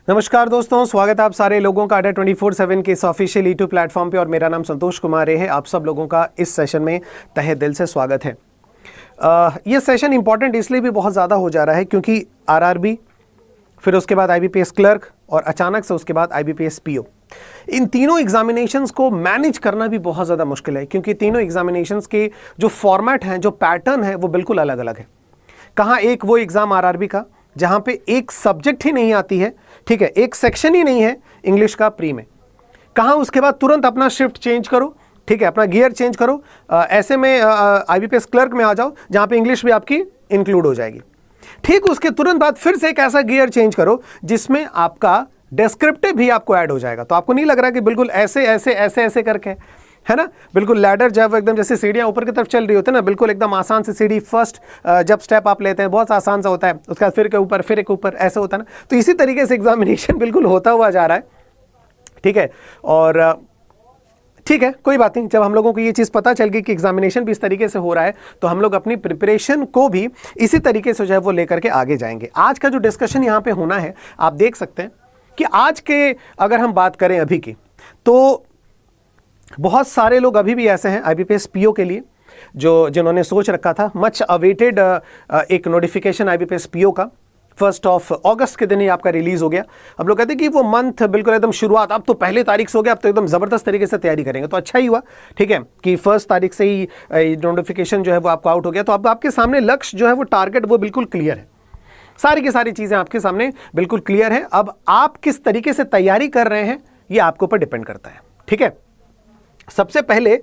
नमस्कार दोस्तों, स्वागत है आप सारे लोगों का अड्डा 24/7 के इस ऑफिशियल यूट्यूब प्लेटफॉर्म पे। और मेरा नाम संतोष कुमार है। आप सब लोगों का इस सेशन में तहे दिल से स्वागत है। ये सेशन इंपॉर्टेंट इसलिए भी बहुत ज़्यादा हो जा रहा है क्योंकि आरआरबी, फिर उसके बाद आईबीपीएस क्लर्क और अचानक से उसके बाद आईबीपीएस पीओ, इन तीनों एग्जामिनेशंस को मैनेज करना भी बहुत ज़्यादा मुश्किल है क्योंकि तीनों एग्जामिनेशंस के जो फॉर्मेट हैं, जो पैटर्न है, वो बिल्कुल अलग अलग है। कहाँ एक वो एग्ज़ाम आरआरबी का जहाँ पे एक सब्जेक्ट ही नहीं आती है, ठीक है, एक सेक्शन ही नहीं है इंग्लिश का प्री में, कहाँ उसके बाद तुरंत अपना शिफ्ट चेंज करो, ठीक है, अपना गियर चेंज करो, ऐसे में आईबीपीएस क्लर्क में आ जाओ जहाँ पे इंग्लिश भी आपकी इंक्लूड हो जाएगी। ठीक उसके तुरंत बाद फिर से एक ऐसा गियर चेंज करो जिसमें आपका डिस्क्रिप्टिव भी आपको ऐड हो जाएगा। तो आपको नहीं लग रहा कि बिल्कुल ऐसे ऐसे ऐसे ऐसे करके, है ना, बिल्कुल लैडर जब एकदम जैसे सीढ़ियाँ ऊपर की तरफ चल रही होती है ना, बिल्कुल एकदम आसान से सीढ़ी फर्स्ट जब स्टेप आप लेते हैं बहुत आसान सा होता है, उसके बाद फिर के ऊपर फिर एक ऊपर ऐसे होता है ना। तो इसी तरीके से एग्जामिनेशन बिल्कुल होता हुआ जा रहा है, ठीक है। और ठीक है, कोई बात नहीं, जब हम लोगों को ये चीज़ पता चल गई कि एग्जामिनेशन भी इस तरीके से हो रहा है तो हम लोग अपनी प्रिपरेशन को भी इसी तरीके से जो है वो लेकर के आगे जाएंगे। आज का जो डिस्कशन यहाँ पे होना है, आप देख सकते हैं कि आज के अगर हम बात करें अभी की, तो बहुत सारे लोग अभी भी ऐसे हैं आईबीपीएस पीओ के लिए जिन्होंने सोच रखा था। मच अवेटेड एक नोटिफिकेशन आईबीपीएस पीओ का 1 अगस्त के दिन ही आपका रिलीज हो गया। हम लोग कहते हैं कि वो मंथ बिल्कुल एकदम शुरुआत, अब तो पहले तारीख से हो गया, अब तो एकदम ज़बरदस्त तरीके से तैयारी करेंगे। तो अच्छा ही हुआ, ठीक है, कि 1 तारीख से ही नोटिफिकेशन जो है वो आपको आउट हो गया। तो अब आपके सामने लक्ष्य जो है वो टारगेट वो बिल्कुल क्लियर है, सारी की सारी चीज़ें आपके सामने बिल्कुल क्लियर है। अब आप किस तरीके से तैयारी कर रहे हैं ये आपके ऊपर डिपेंड करता है, ठीक है। सबसे पहले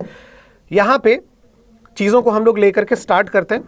यहां पे चीजों को हम लोग लेकर के स्टार्ट करते हैं।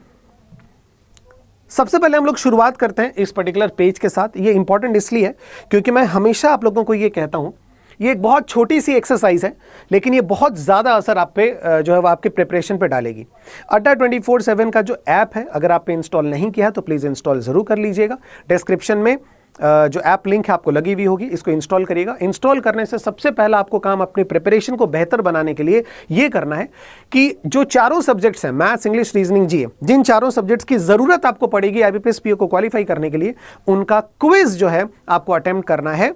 सबसे पहले हम लोग शुरुआत करते हैं इस पर्टिकुलर पेज के साथ। ये इंपॉर्टेंट इसलिए है क्योंकि मैं हमेशा आप लोगों को ये कहता हूं, ये एक बहुत छोटी सी एक्सरसाइज है लेकिन ये बहुत ज़्यादा असर आप पे जो है वो आपके प्रिपरेशन पे डालेगी। अड्डा 24/7 का जो ऐप है, अगर आप पे इंस्टॉल नहीं किया है तो प्लीज़ इंस्टॉल ज़रूर कर लीजिएगा। डिस्क्रिप्शन में जो ऐप लिंक है आपको लगी हुई होगी, इसको इंस्टॉल करिएगा। इंस्टॉल करने से सबसे पहला आपको काम अपनी प्रिपरेशन को बेहतर बनाने के लिए ये करना है कि जो चारों सब्जेक्ट्स हैं, मैथ्स, इंग्लिश, रीजनिंग, जीए, जिन चारों सब्जेक्ट्स की ज़रूरत आपको पड़ेगी आईबीपीएस पीओ को क्वालिफाई करने के लिए, उनका क्विज जो है आपको अटेम्प्ट करना है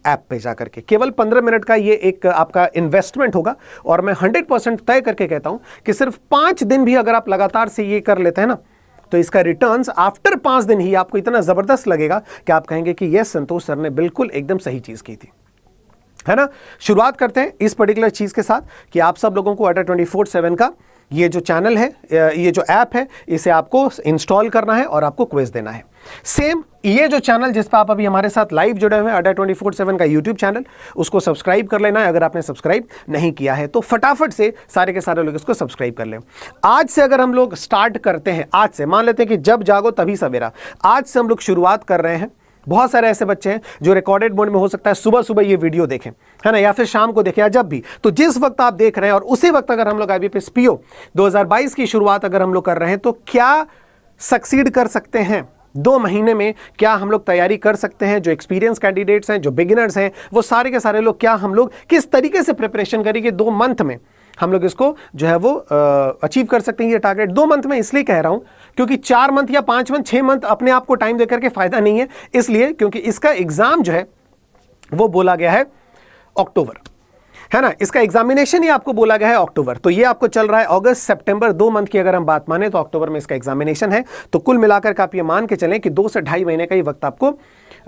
ऐप पे जाकर के। केवल 15 मिनट का ये एक आपका इन्वेस्टमेंट होगा और मैं 100% तय करके कहता हूं कि सिर्फ 5 दिन भी अगर आप लगातार से ये कर लेते हैं ना, तो इसका रिटर्न्स आफ्टर 5 दिन ही आपको इतना जबरदस्त लगेगा कि आप कहेंगे कि यस, संतोष सर ने बिल्कुल एकदम सही चीज की थी, है ना। शुरुआत करते हैं इस पर्टिकुलर चीज के साथ कि आप सब लोगों को अड्डा 24/7 का ये जो चैनल है, ये जो ऐप है, इसे आपको इंस्टॉल करना है और आपको क्विज देना है। सेम ये जो चैनल जिस पर आप अभी हमारे साथ लाइव जुड़े हुए हैं, अड्डा 24/7 का यूट्यूब चैनल, उसको सब्सक्राइब कर लेना है। अगर आपने सब्सक्राइब नहीं किया है तो फटाफट से सारे के सारे लोग इसको सब्सक्राइब कर लें। आज से अगर हम लोग स्टार्ट करते हैं, आज से मान लेते हैं कि जब जागो तभी सवेरा, आज से हम लोग शुरुआत कर रहे हैं। बहुत सारे ऐसे बच्चे हैं जो रिकॉर्डेड मोड में हो सकता है सुबह सुबह ये वीडियो देखें, है ना, या फिर शाम को देखें या जब भी, तो जिस वक्त आप देख रहे हैं और उसी वक्त अगर हम लोग आईबीपीएस पीओ 2022 की शुरुआत अगर हम लोग कर रहे हैं तो क्या सक्सीड कर सकते हैं 2 महीने में, क्या हम लोग तैयारी कर सकते हैं। जो एक्सपीरियंस कैंडिडेट्स हैं, जो बिगिनर्स हैं, वो सारे के सारे लोग, क्या हम लोग किस तरीके से प्रिपरेशन करेंगे 2 मंथ में हम लोग इसको जो है वो अचीव कर सकते हैं। ये टारगेट 2 मंथ में इसलिए कह रहा हूं क्योंकि 4 मंथ या 5 मंथ 6 मंथ अपने आप को टाइम देकर के फायदा नहीं है, इसलिए क्योंकि इसका एग्जाम जो है वो बोला गया है अक्टूबर, है ना। इसका एग्जामिनेशन ही आपको बोला गया है अक्टूबर, तो ये आपको चल रहा है अगस्त सितंबर, 2 मंथ की अगर हम बात माने तो अक्टूबर में इसका एग्जामिनेशन है। तो कुल मिलाकर के आप ये मान के चलें कि 2 से 2.5 महीने का ही वक्त आपको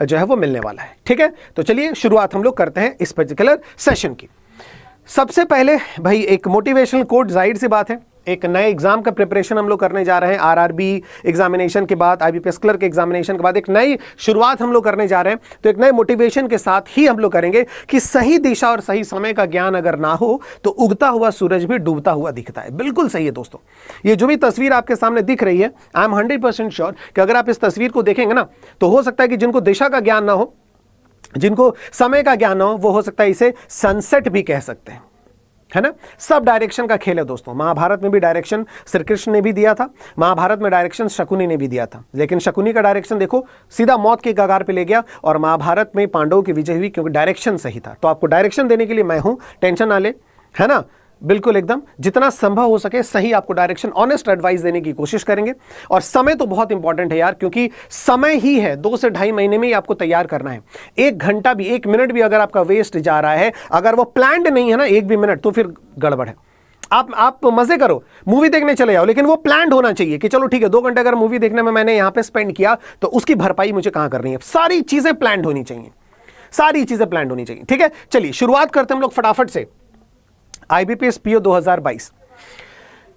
जो है वो मिलने वाला है, ठीक है। तो चलिए शुरुआत हम लोग करते हैं इस पर्टिकुलर सेशन की। सबसे पहले भाई एक मोटिवेशनल कोट, जाहिर सी बात है, एक नए एग्जाम का प्रिपरेशन हम लोग करने जा रहे हैं। आरआरबी एग्जामिनेशन के बाद, आईबीपीएस क्लर्क एग्जामिनेशन के बाद एक नई शुरुआत हम लोग करने जा रहे हैं। तो एक नए मोटिवेशन के साथ ही हम लोग करेंगे कि सही दिशा और सही समय का ज्ञान अगर ना हो तो उगता हुआ सूरज भी डूबता हुआ दिखता है। बिल्कुल सही है दोस्तों, ये जो भी तस्वीर आपके सामने दिख रही है, आई एम 100% श्योर कि अगर आप इस तस्वीर को देखेंगे ना तो हो सकता है कि जिनको दिशा का ज्ञान ना हो, जिनको समय का ज्ञान ना हो, वो हो सकता है इसे सनसेट भी कह सकते हैं, है ना। सब डायरेक्शन का खेल है दोस्तों। महाभारत में भी डायरेक्शन श्री कृष्ण ने भी दिया था, महाभारत में डायरेक्शन शकुनी ने भी दिया था, लेकिन शकुनी का डायरेक्शन देखो सीधा मौत के कगार पे ले गया और महाभारत में पांडवों की विजय हुई क्योंकि डायरेक्शन सही था। तो आपको डायरेक्शन देने के लिए मैं हूं, टेंशन ना ले, है ना। बिल्कुल एकदम जितना संभव हो सके सही आपको डायरेक्शन, ऑनेस्ट एडवाइस देने की कोशिश करेंगे। और समय तो बहुत इंपॉर्टेंट है यार, क्योंकि समय ही है, 2 से 2.5 महीने में ही आपको तैयार करना है। 1 घंटा भी, 1 मिनट भी अगर आपका वेस्ट जा रहा है, अगर वो प्लान्ड नहीं है ना 1 भी मिनट, तो फिर गड़बड़ है। आप मजे करो, मूवी देखने चले जाओ, लेकिन वो प्लान्ड होना चाहिए कि चलो ठीक है 2 घंटे अगर मूवी देखने में मैंने यहां पे स्पेंड किया तो उसकी भरपाई मुझे कहां करनी है। सारी चीजें प्लान्ड होनी चाहिए, सारी चीजें प्लान्ड होनी चाहिए। ठीक है, चलिए शुरुआत करते हैं हम लोग फटाफट से। IBPS PO 2022,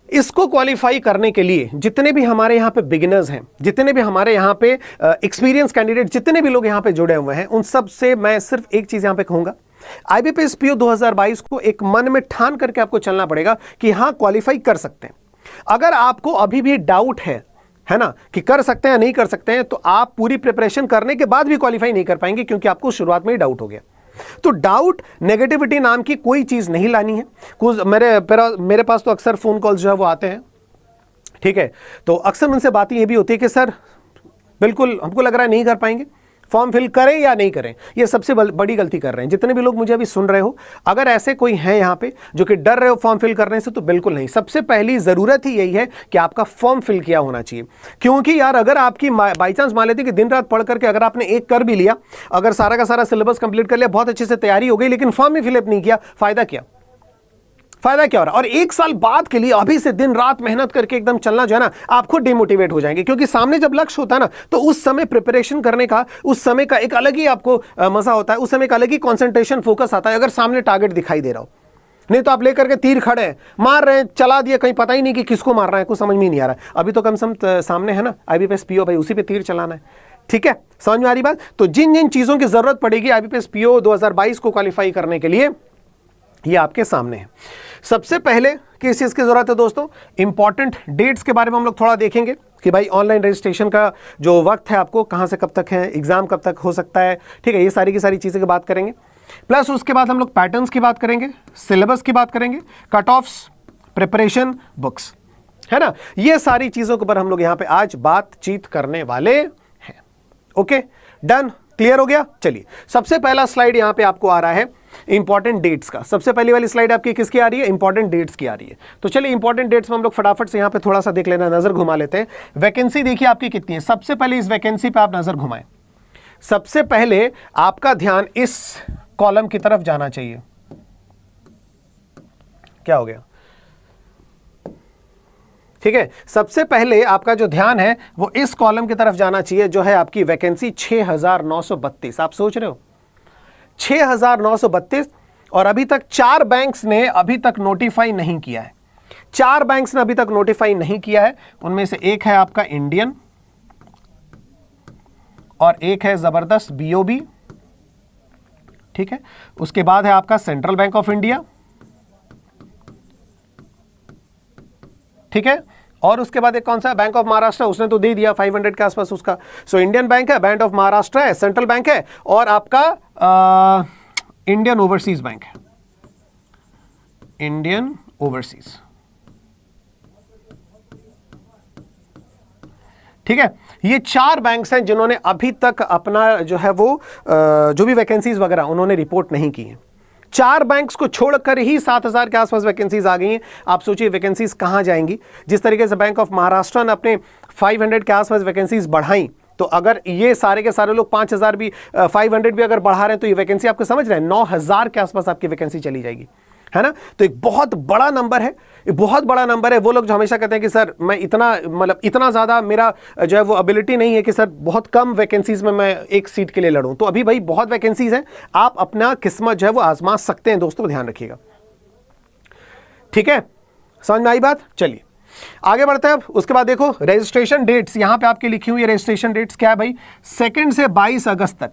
इसको क्वालिफाई करने के लिए जितने भी हमारे यहां पे बिगिनर्स हैं, जितने भी हमारे यहां पे एक्सपीरियंस कैंडिडेट, जितने भी लोग यहां पे जुड़े हुए हैं, उन सब से मैं सिर्फ एक चीज यहां पे कहूंगा, IBPS PO 2022 को एक मन में ठान करके आपको चलना पड़ेगा कि हां क्वालिफाई कर सकते हैं। अगर आपको अभी भी डाउट है ना कि कर सकते हैं नहीं कर सकते हैं, तो आप पूरी प्रिपरेशन करने के बाद भी क्वालिफाई नहीं कर पाएंगे, क्योंकि आपको शुरुआत में ही डाउट हो गया। तो डाउट, नेगेटिविटी नाम की कोई चीज नहीं लानी है। कुछ मेरे पास तो अक्सर फोन कॉल्स जो है वो आते हैं, ठीक है, तो अक्सर उनसे बातें ये भी होती है कि सर बिल्कुल हमको लग रहा है नहीं कर पाएंगे, फॉर्म फिल करें या नहीं करें। ये सबसे बड़ी गलती कर रहे हैं जितने भी लोग मुझे अभी सुन रहे हो। अगर ऐसे कोई है यहाँ पे जो कि डर रहे हो फॉर्म फिल करने से, तो बिल्कुल नहीं। सबसे पहली जरूरत ही यही है कि आपका फॉर्म फिल किया होना चाहिए। क्योंकि यार अगर आपकी बाई चांस मान लेते कि दिन रात पढ़ करके अगर आपने एक कर भी लिया, अगर सारा का सारा सिलेबस कंप्लीट कर लिया, बहुत अच्छे से तैयारी हो गई, लेकिन फॉर्म ही फिलअप नहीं किया, फायदा क्या? फायदा क्या हो रहा है? और 1 साल बाद के लिए अभी से दिन रात मेहनत करके एकदम चलना जो है ना, आप खुद डिमोटिवेट हो जाएंगे। क्योंकि सामने जब लक्ष्य होता है ना, तो उस समय प्रिपरेशन करने का, उस समय का एक अलग ही आपको मजा होता है, उस समय का अलग ही कंसंट्रेशन, फोकस आता है, अगर सामने टारगेट दिखाई दे रहा हो। नहीं तो आप लेकर के तीर खड़े हैं, मार रहे हैं, चला दिए, कहीं पता ही नहीं कि किसको मार रहा है, कुछ समझ में नहीं आ रहा है। अभी तो कम से कम सामने है ना IBPS PO, भाई उसी पे तीर चलाना है। ठीक है, समझ में आ रही बात? तो जिन जिन चीजों की जरूरत पड़ेगी IBPS PO 2022 को क्वालिफाई करने के लिए, ये आपके सामने है। सबसे पहले किस चीज की जरूरत है दोस्तों? इंपॉर्टेंट डेट्स के बारे में हम लोग थोड़ा देखेंगे कि भाई ऑनलाइन रजिस्ट्रेशन का जो वक्त है आपको कहां से कब तक है, एग्जाम कब तक हो सकता है, ठीक है, ये सारी की सारी चीजें की बात करेंगे। प्लस उसके बाद हम लोग पैटर्न्स की बात करेंगे, सिलेबस की बात करेंगे, कट ऑफ्स, प्रिपरेशन, बुक्स, है ना, ये सारी चीजों के ऊपर हम लोग यहां पे आज बातचीत करने वाले हैं। ओके, डन, क्लियर हो गया? चलिए सबसे पहला स्लाइड यहां पे आपको आ रहा है इंपॉर्टेंट डेट्स का। सबसे पहली वाली स्लाइड आपकी किसकी आ रही है? इंपॉर्टेंट डेट्स की आ रही है। तो चलिए इंपॉर्टेंट डेट्स में हम लोग फटाफट से यहां पे थोड़ा सा देख लेना, नजर घुमा लेते हैं। वैकेंसी देखिए आपकी कितनी है। सबसे पहले इस वैकेंसी पे आप नजर घुमाएं। सबसे पहले आपका ध्यान इस कॉलम की तरफ जाना चाहिए। क्या हो गया? ठीक है, सबसे पहले आपका जो ध्यान है वो इस कॉलम की तरफ जाना चाहिए, जो है आपकी वैकेंसी 6932। आप सोच रहे हो 6932, और अभी तक 4 बैंक्स ने अभी तक नोटिफाई नहीं किया है। 4 बैंक्स ने अभी तक नोटिफाई नहीं किया है। उनमें से एक है आपका इंडियन, और एक है जबरदस्त BOB, ठीक है, उसके बाद है आपका सेंट्रल बैंक ऑफ इंडिया, ठीक है, और उसके बाद एक कौन सा? बैंक ऑफ महाराष्ट्र, उसने तो दे दिया 500 के आसपास उसका। सो इंडियन बैंक है, बैंक ऑफ महाराष्ट्र है, सेंट्रल बैंक है, और आपका इंडियन ओवरसीज बैंक है, इंडियन ओवरसीज, ठीक है। ये 4 बैंक्स हैं जिन्होंने अभी तक अपना जो है वो जो भी वैकेंसीज वगैरह उन्होंने रिपोर्ट नहीं की है। 4 बैंक्स को छोड़कर ही 7000 के आसपास वैकेंसीज आ गई हैं। आप सोचिए वैकेंसीज कहां जाएंगी। जिस तरीके से बैंक ऑफ महाराष्ट्र ने अपने 500 के आसपास वैकेंसीज बढ़ाई, तो अगर ये सारे के सारे लोग 5000 भी 500 भी अगर बढ़ा रहे हैं, तो ये वैकेंसी आपको समझ रहे हैं 9000 के आसपास आपकी वैकेंसी चली जाएगी, है ना। तो एक बहुत बड़ा नंबर है, बहुत बड़ा नंबर है। वो लोग जो हमेशा कहते हैं कि सर मैं इतना मतलब इतना ज़्यादा मेरा जो है वो एबिलिटी नहीं है कि सर बहुत कम वैकेंसीज में मैं एक सीट के लिए लड़ूं, तो अभी भाई बहुत वैकेंसीज हैं, आप अपना किस्मत जो है वो आजमा सकते हैं दोस्तों, ध्यान रखिएगा, ठीक है। समझ में आई बात? चलिए आगे बढ़ते हैं। अब उसके बाद देखो रजिस्ट्रेशन डेट्स यहां पे आपकी लिखी हुई है। रजिस्ट्रेशन डेट्स क्या है भाई? 2 से 22 अगस्त तक।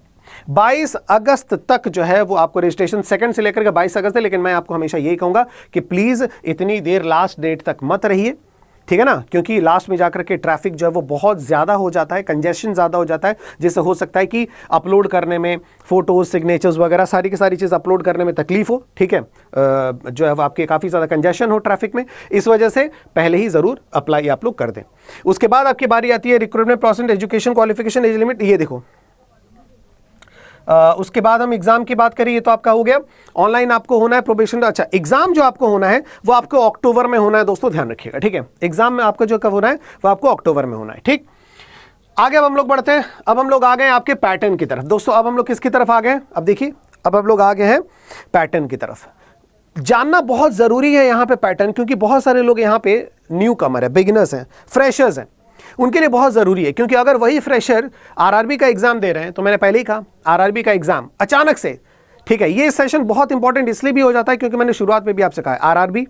22 अगस्त तक जो है वो आपको रजिस्ट्रेशन 2 से लेकर के 22 अगस्त है। लेकिन मैं आपको हमेशा यही कहूंगा कि प्लीज इतनी देर लास्ट डेट तक मत रहिए, ठीक है ना, क्योंकि लास्ट में जाकर के ट्रैफिक जो है वो बहुत ज्यादा हो जाता है, कंजेशन ज्यादा हो जाता है, जिससे हो सकता है कि अपलोड करने में फोटोज, सिग्नेचर्स वगैरह सारी की सारी चीज अपलोड करने में तकलीफ हो, ठीक है, जो है वो आपके काफी ज्यादा कंजेशन हो ट्रैफिक में। इस वजह से पहले ही जरूर अप्लाई आप लोग कर दें। उसके बाद आपकी बारी आती है recruitment process, education qualification, age limit. ये देखो उसके बाद हम एग्जाम की बात करें, ये तो आपका हो गया। ऑनलाइन आपको होना है प्रोबेशन, अच्छा एग्जाम जो आपको होना है वो आपको अक्टूबर में होना है दोस्तों, ध्यान रखिएगा, ठीक है। एग्जाम में आपका जो कब होना है वो आपको अक्टूबर में होना है, ठीक। आगे अब हम लोग बढ़ते हैं, अब हम लोग आ गए आपके पैटर्न की तरफ दोस्तों। अब हम लोग किसकी तरफ आ गए, अब देखिए अब हम लोग आ गए हैं पैटर्न की तरफ। जानना बहुत जरूरी है यहाँ पे पैटर्न, क्योंकि बहुत सारे लोग यहाँ पे न्यू कमर है, बिगिनर्स हैं, फ्रेशर्स हैं, उनके लिए बहुत जरूरी है। क्योंकि अगर वही फ्रेशर आरआरबी का एग्जाम दे रहे हैं, तो मैंने पहले ही कहा आरआरबी का एग्जाम अचानक से, ठीक है, ये सेशन बहुत इंपॉर्टेंट इसलिए भी हो जाता है क्योंकि मैंने शुरुआत में भी आपसे कहा आरआरबी,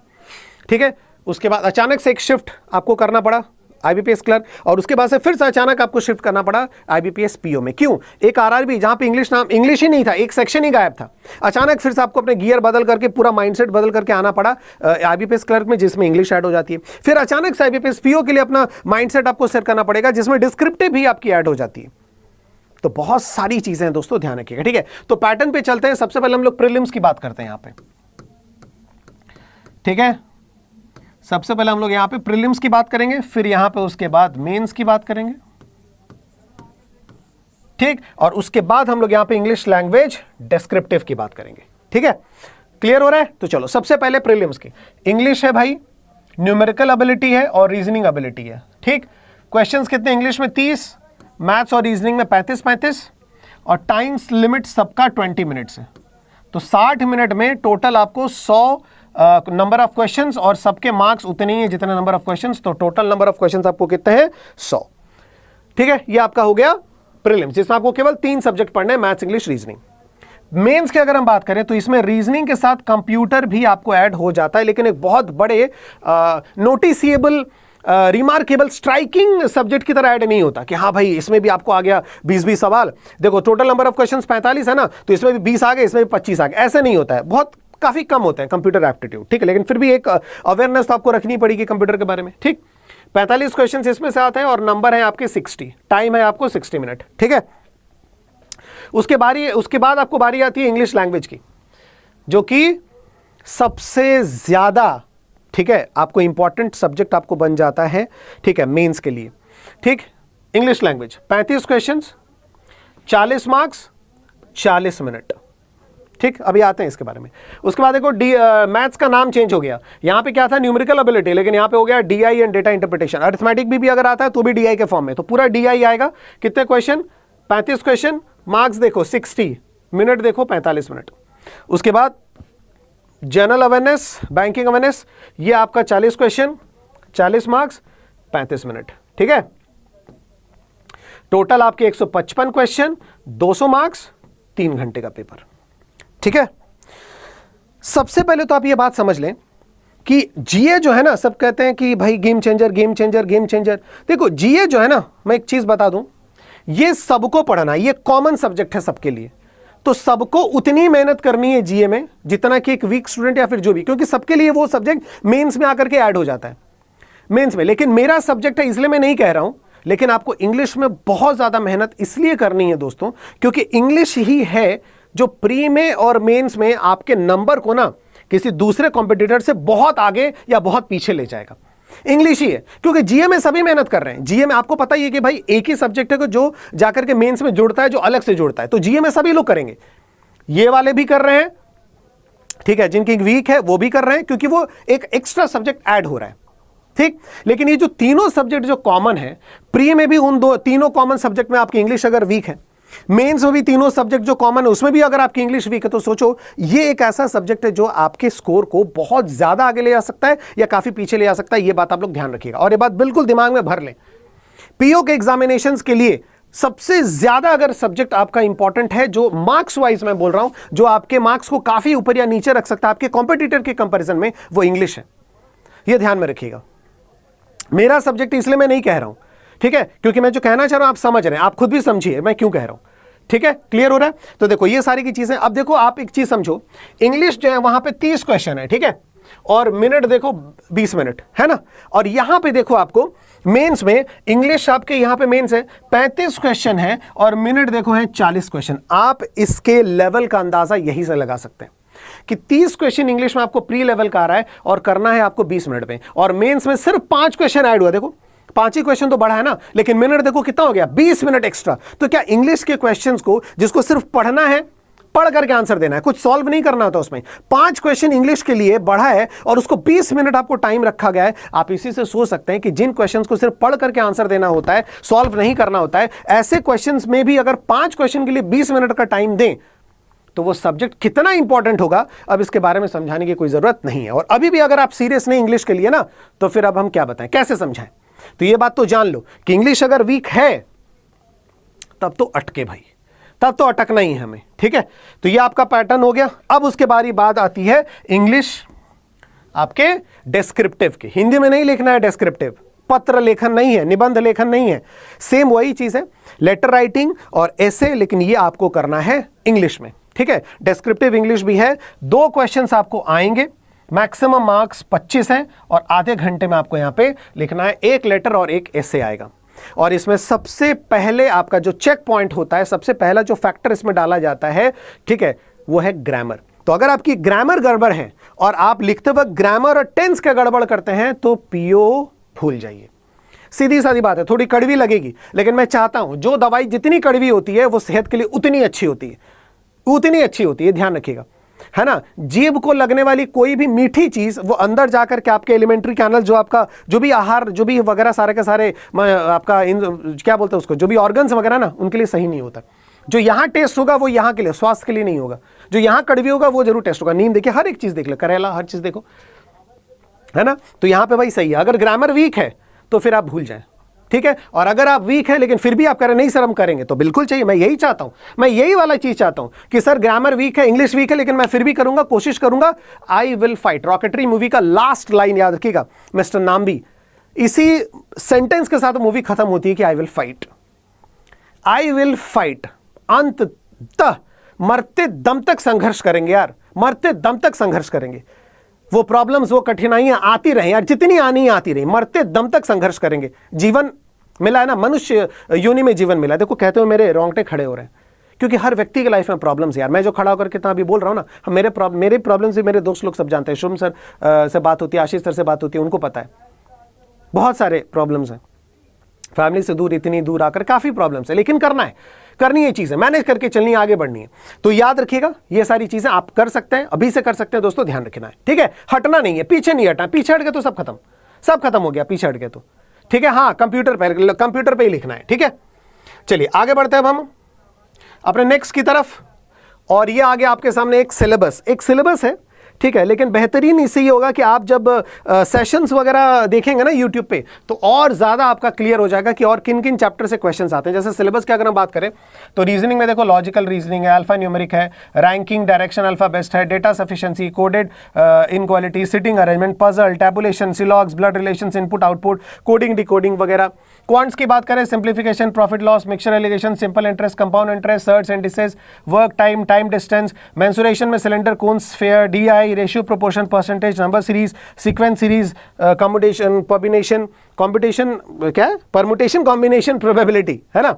ठीक है, उसके बाद अचानक से एक शिफ्ट आपको करना पड़ा आईबीपीएस क्लर्क, और उसके बाद से फिर से अचानक आपको शिफ्ट करना पड़ा आईबीपीएस पीओ में। क्यों? एक आरआरबी जहां पे इंग्लिश ही नहीं था, एक सेक्शन ही गायब था, अचानक फिर से आपको अपने गियर बदल करके पूरा माइंडसेट बदल करके आना पड़ा आईबीपीएस क्लर्क में, जिसमें इंग्लिश ऐड हो जाती है। फिर अचानक से आईबीपीएस पीओ के लिए अपना माइंडसेट आपको सेट करना पड़ेगा, जिसमें डिस्क्रिप्टिव भी आपकी ऐड हो जाती है। तो बहुत सारी चीजें हैं दोस्तों, ध्यान रखिएगा, ठीक है। तो पैटर्न पे चलते हैं। सबसे पहले हम लोग प्रीलिम्स की बात करते हैं यहाँ पे, ठीक है। सबसे पहले हम लोग यहां पे प्रीलिम्स की बात करेंगे, फिर यहां पे उसके बाद मेंस की बात करेंगे, ठीक, और उसके बाद हम लोग यहां पे इंग्लिश लैंग्वेज डिस्क्रिप्टिव की बात करेंगे, ठीक है। क्लियर हो रहा है? तो चलो सबसे पहले प्रीलिम्स की। इंग्लिश है भाई, न्यूमेरिकल एबिलिटी है और रीजनिंग एबिलिटी है, ठीक। क्वेश्चंस कितने इंग्लिश में 30, मैथ्स और रीजनिंग में 35, और टाइम्स लिमिट सबका 20 मिनट्स है। तो 60 मिनट में टोटल आपको 100 नंबर ऑफ क्वेश्चंस, और सबके मार्क्स उतने ही हैं जितने नंबर ऑफ क्वेश्चंस, तो टोटल नंबर ऑफ क्वेश्चंस आपको कितने हैं 100, ठीक है। ये आपका हो गया प्रीलिम्स, जिसमें आपको केवल 3 सब्जेक्ट पढ़ने हैं, मैथ्स, इंग्लिश, रीजनिंग। मेंस की अगर हम बात करें तो इसमें रीजनिंग के साथ कंप्यूटर भी आपको ऐड हो जाता है, लेकिन एक बहुत बड़े नोटिसिएबल रिमार्केबल स्ट्राइकिंग सब्जेक्ट की तरह ऐड नहीं होता कि हाँ भाई इसमें भी आपको आ गया 20-20 सवाल। देखो टोटल नंबर ऑफ क्वेश्चंस 45 है ना, तो इसमें भी 20 आ गए, इसमें भी 25 आ गए, ऐसे नहीं होता है, बहुत काफी कम होते हैं कंप्यूटर एप्टीट्यूड, ठीक है। लेकिन फिर भी एक अवेयरनेस तो आपको रखनी पड़ेगी कंप्यूटर के बारे में, ठीक। 45 क्वेश्चंस इसमें से आते हैं और नंबर है आपके 60, टाइम है आपको 60 मिनट, ठीक है। उसके बाद आपको बारी आती है इंग्लिश लैंग्वेज की, जो कि सबसे ज्यादा, ठीक है, आपको इंपॉर्टेंट सब्जेक्ट आपको बन जाता है, ठीक है, मेंस के लिए, ठीक। English language 35 questions, 40 marks, 40 minute, ठीक। अभी आते हैं इसके बारे में। उसके बाद देखो मैथ्स का नाम चेंज हो गया, यहां पे क्या था न्यूमेरिकल एबिलिटी, लेकिन यहां पे हो गया DI and data interpretation. Arithmetic भी अगर आता है तो भी डीआई के फॉर्म में, तो पूरा डीआई आएगा। कितने क्वेश्चन? 35 क्वेश्चन, मार्क्स देखो 60, मिनट देखो 45 मिनट। उसके बाद जनरल अवेयरनेस, बैंकिंग अवेयरनेस, ये आपका 40 क्वेश्चन, 40 मार्क्स, 35 मिनट, ठीक है। टोटल आपके 155 क्वेश्चन, 200 मार्क्स, 3 घंटे का पेपर, ठीक है। सबसे पहले तो आप ये बात समझ लें कि जीए जो है ना, सब कहते हैं कि भाई game changer game changer game changer. देखो जीए जो है ना, मैं एक चीज बता दूं, ये सबको पढ़ना, ये कॉमन सब्जेक्ट है सबके लिए, तो सबको उतनी मेहनत करनी है जीए में जितना कि एक वीक स्टूडेंट या फिर जो भी, क्योंकि सबके लिए वो सब्जेक्ट मेंस में आकर के ऐड हो जाता है मेंस में। लेकिन मेरा सब्जेक्ट है इसलिए मैं नहीं कह रहा हूं, लेकिन आपको इंग्लिश में बहुत ज्यादा मेहनत इसलिए करनी है दोस्तों, क्योंकि इंग्लिश ही है जो प्री में और मेंस में आपके नंबर को ना किसी दूसरे कॉम्पिटिटर से बहुत आगे या बहुत पीछे ले जाएगा। इंग्लिश ही है, क्योंकि जीए में सभी मेहनत कर रहे हैं। जीए में आपको पता ही है कि भाई एक ही सब्जेक्ट है जो जाकर के मेंस में जुड़ता है, जो अलग से जुड़ता है, तो जीए में सभी लोग करेंगे, ये वाले भी कर रहे हैं, ठीक है, जिनकी वीक है वो भी कर रहे हैं, क्योंकि वो एक एक्स्ट्रा सब्जेक्ट ऐड हो रहा है, ठीक। लेकिन ये जो तीनों सब्जेक्ट जो कॉमन है, प्री में भी उन तीनों कॉमन सब्जेक्ट में आपकी इंग्लिश अगर वीक है, मेंस में भी तीनों सब्जेक्ट जो कॉमन है उसमें भी अगर आपकी इंग्लिश वीक है, तो सोचो ये एक ऐसा सब्जेक्ट है जो आपके स्कोर को बहुत ज्यादा आगे ले जा सकता है या काफी पीछे ले जा सकता है। ये बात आप लोग ध्यान रखिएगा और ये बात बिल्कुल दिमाग में भर लें। पीओ के एग्जामिनेशंस के लिए सबसे ज्यादा अगर सब्जेक्ट आपका इंपॉर्टेंट है, जो मार्क्स वाइज मैं बोल रहा हूं, जो आपके मार्क्स को काफी ऊपर या नीचे रख सकता है आपके कॉम्पिटिटर के कंपेरिजन में, वो इंग्लिश है। यह ध्यान में रखिएगा। मेरा सब्जेक्ट इसलिए मैं नहीं कह रहा हूं, ठीक है, क्योंकि मैं जो कहना चाह रहा हूं आप समझ रहे हैं, आप खुद भी समझिए मैं क्यों कह रहा हूं, ठीक है। क्लियर हो रहा है? तो देखो ये सारी की चीजें। अब देखो आप एक चीज समझो, इंग्लिश जो है वहां पे 30 क्वेश्चन है, ठीक है, और मिनट देखो 20 मिनट है ना। और यहां पे देखो आपको मेंस में इंग्लिश आपके यहां पे मेंस है 35 क्वेश्चन है और मिनट देखो है 40 क्वेश्चन। आप इसके लेवल का अंदाजा यही से लगा सकते हैं कि 30 क्वेश्चन इंग्लिश में आपको प्री लेवल का आ रहा है और करना है आपको 20 मिनट में, और मेंस में सिर्फ 5 क्वेश्चन ऐड हुआ। देखो 5 ही क्वेश्चन तो बढ़ा है ना, लेकिन मिनट देखो कितना हो गया, 20 मिनट एक्स्ट्रा। तो क्या इंग्लिश के क्वेश्चंस को जिसको सिर्फ पढ़ना है, पढ़ करके आंसर देना है, कुछ सॉल्व नहीं करना होता उसमें, 5 क्वेश्चन इंग्लिश के लिए बढ़ा है और उसको 20 मिनट आपको टाइम रखा गया है। आप इसी से सोच सकते हैं कि जिन क्वेश्चंस को सिर्फ पढ़ करके आंसर देना होता है, सॉल्व नहीं करना होता है, ऐसे क्वेश्चंस में भी अगर 5 क्वेश्चन के लिए 20 मिनट का टाइम दें तो वो सब्जेक्ट कितना इंपॉर्टेंट होगा, अब इसके बारे में समझाने की कोई जरूरत नहीं है। और अभी भी अगर आप सीरियस नहीं इंग्लिश के लिए ना, तो फिर अब हम क्या बताएं, कैसे समझाएं। तो ये बात तो जान लो कि इंग्लिश अगर वीक है तब तो अटके भाई, तब तो अटकना ही है हमें, ठीक है। तो ये आपका पैटर्न हो गया। अब उसके बात आती है इंग्लिश आपके डिस्क्रिप्टिव के। हिंदी में नहीं लिखना है डिस्क्रिप्टिव, पत्र लेखन नहीं है, निबंध लेखन नहीं है, सेम वही चीज है, लेटर राइटिंग और ऐसे, लेकिन ये आपको करना है इंग्लिश में, ठीक है। डिस्क्रिप्टिव इंग्लिश भी है। 2 क्वेश्चंस आपको आएंगे, मैक्सिमम मार्क्स 25 हैं और आधे घंटे में आपको यहां पे लिखना है 1 लेटर और 1 ऐसे आएगा। और इसमें सबसे पहले आपका जो चेक पॉइंट होता है, सबसे पहला जो फैक्टर इसमें डाला जाता है, ठीक है, वो है ग्रामर। तो अगर आपकी ग्रामर गड़बड़ है और आप लिखते वक्त ग्रामर और टेंस का गड़बड़ करते हैं तो पीओ भूल जाइए। सीधी सादी बात है, थोड़ी कड़वी लगेगी, लेकिन मैं चाहता हूं जो दवाई जितनी कड़वी होती है वो सेहत के लिए उतनी अच्छी होती है, उतनी अच्छी होती है, ध्यान रखिएगा, है ना। जीभ को लगने वाली कोई भी मीठी चीज वो अंदर जाकर के आपके एलिमेंट्री कैनल, जो आपका जो भी आहार, जो भी वगैरह सारे के सारे आपका क्या बोलते हैं उसको, जो भी ऑर्गन्स वगैरह ना, उनके लिए सही नहीं होता। जो यहां टेस्ट होगा वो यहां के लिए, स्वास्थ्य के लिए नहीं होगा। जो यहां कड़वी होगा वो जरूर टेस्ट होगा। नीम देखिए, हर एक चीज देख लो, करेला, हर चीज देखो, है ना। तो यहां पे भाई सही है। अगर ग्रामर वीक है तो फिर आप भूल जाए, ठीक है। और अगर आप वीक है लेकिन फिर भी आप कह रहे नहीं सर हम करेंगे, तो बिल्कुल चाहिए। मैं यही चाहता हूं, मैं यही वाला चीज चाहता हूं कि सर ग्रामर वीक है, इंग्लिश वीक है, लेकिन मैं फिर भी करूंगा, कोशिश करूंगा। I will fight, rocketry movie का लास्ट लाइन याद रखिएगा, मिस्टर नाम्बी, इसी सेंटेंस के साथ मूवी खत्म होती है कि I will fight, I will fight. अंततः मरते दम तक संघर्ष करेंगे यार, मरते दम तक संघर्ष करेंगे। वो प्रॉब्लम्स, वो कठिनाइयां आती रहे यार, जितनी आनी आती रही, मरते दम तक संघर्ष करेंगे। जीवन मिला है ना, मनुष्य योनि में जीवन मिला है। देखो कहते हो मेरे रोंगटे खड़े हो रहे हैं, क्योंकि हर व्यक्ति के लाइफ में प्रॉब्लम्स यार। मैं जो खड़ा होकर कितना अभी बोल रहा हूं ना, मेरे प्रॉब्लम्स भी मेरे दोस्त लोग सब जानते हैं। शुभम सर से बात होती है, आशीष सर से बात होती है, उनको पता है बहुत सारे प्रॉब्लम्स हैं। फैमिली से दूर, इतनी दूर आकर काफी प्रॉब्लम्स है, लेकिन करना है, करनी है चीजें, मैनेज करके चलनी है, आगे बढ़नी है। तो याद रखिएगा ये सारी चीजें आप कर सकते हैं, अभी से कर सकते हैं दोस्तों, ध्यान रखना है, ठीक है। हटना नहीं है, पीछे नहीं हटना, पीछे हट गए तो सब खत्म, सब खत्म हो गया, पीछे हट गए तो, ठीक है। हाँ, कंप्यूटर पे ही लिखना है, ठीक है। चलिए आगे बढ़ते हैं अब हम अपने नेक्स्ट की तरफ। और ये आगे आपके सामने एक सिलेबस है, ठीक है। लेकिन बेहतरीन इससे ये होगा कि आप जब सेशंस वगैरह देखेंगे ना यूट्यूब पे, तो और ज़्यादा आपका क्लियर हो जाएगा कि और किन किन चैप्टर से क्वेश्चंस आते हैं। जैसे सिलेबस की अगर हम बात करें तो रीजनिंग में देखो लॉजिकल रीजनिंग है, अल्फा न्यूमेरिक है, रैंकिंग, डायरेक्शन अल्फा बेस्ट है, data sufficiency, coded inequality, sitting arrangement, puzzle, tabulation, syllogism, blood relations, input output, coding decoding वगैरह। क्वांट्स की बात करें, simplification, profit loss, mixture alligation, simple interest, compound interest, surds and indices, work time, time distance, mensuration में cylinder, cone, sphere, DI, ratio, proportion, percentage, number series, sequence series, permutation, combination, क्या है, permutation, combination, probability, है ना।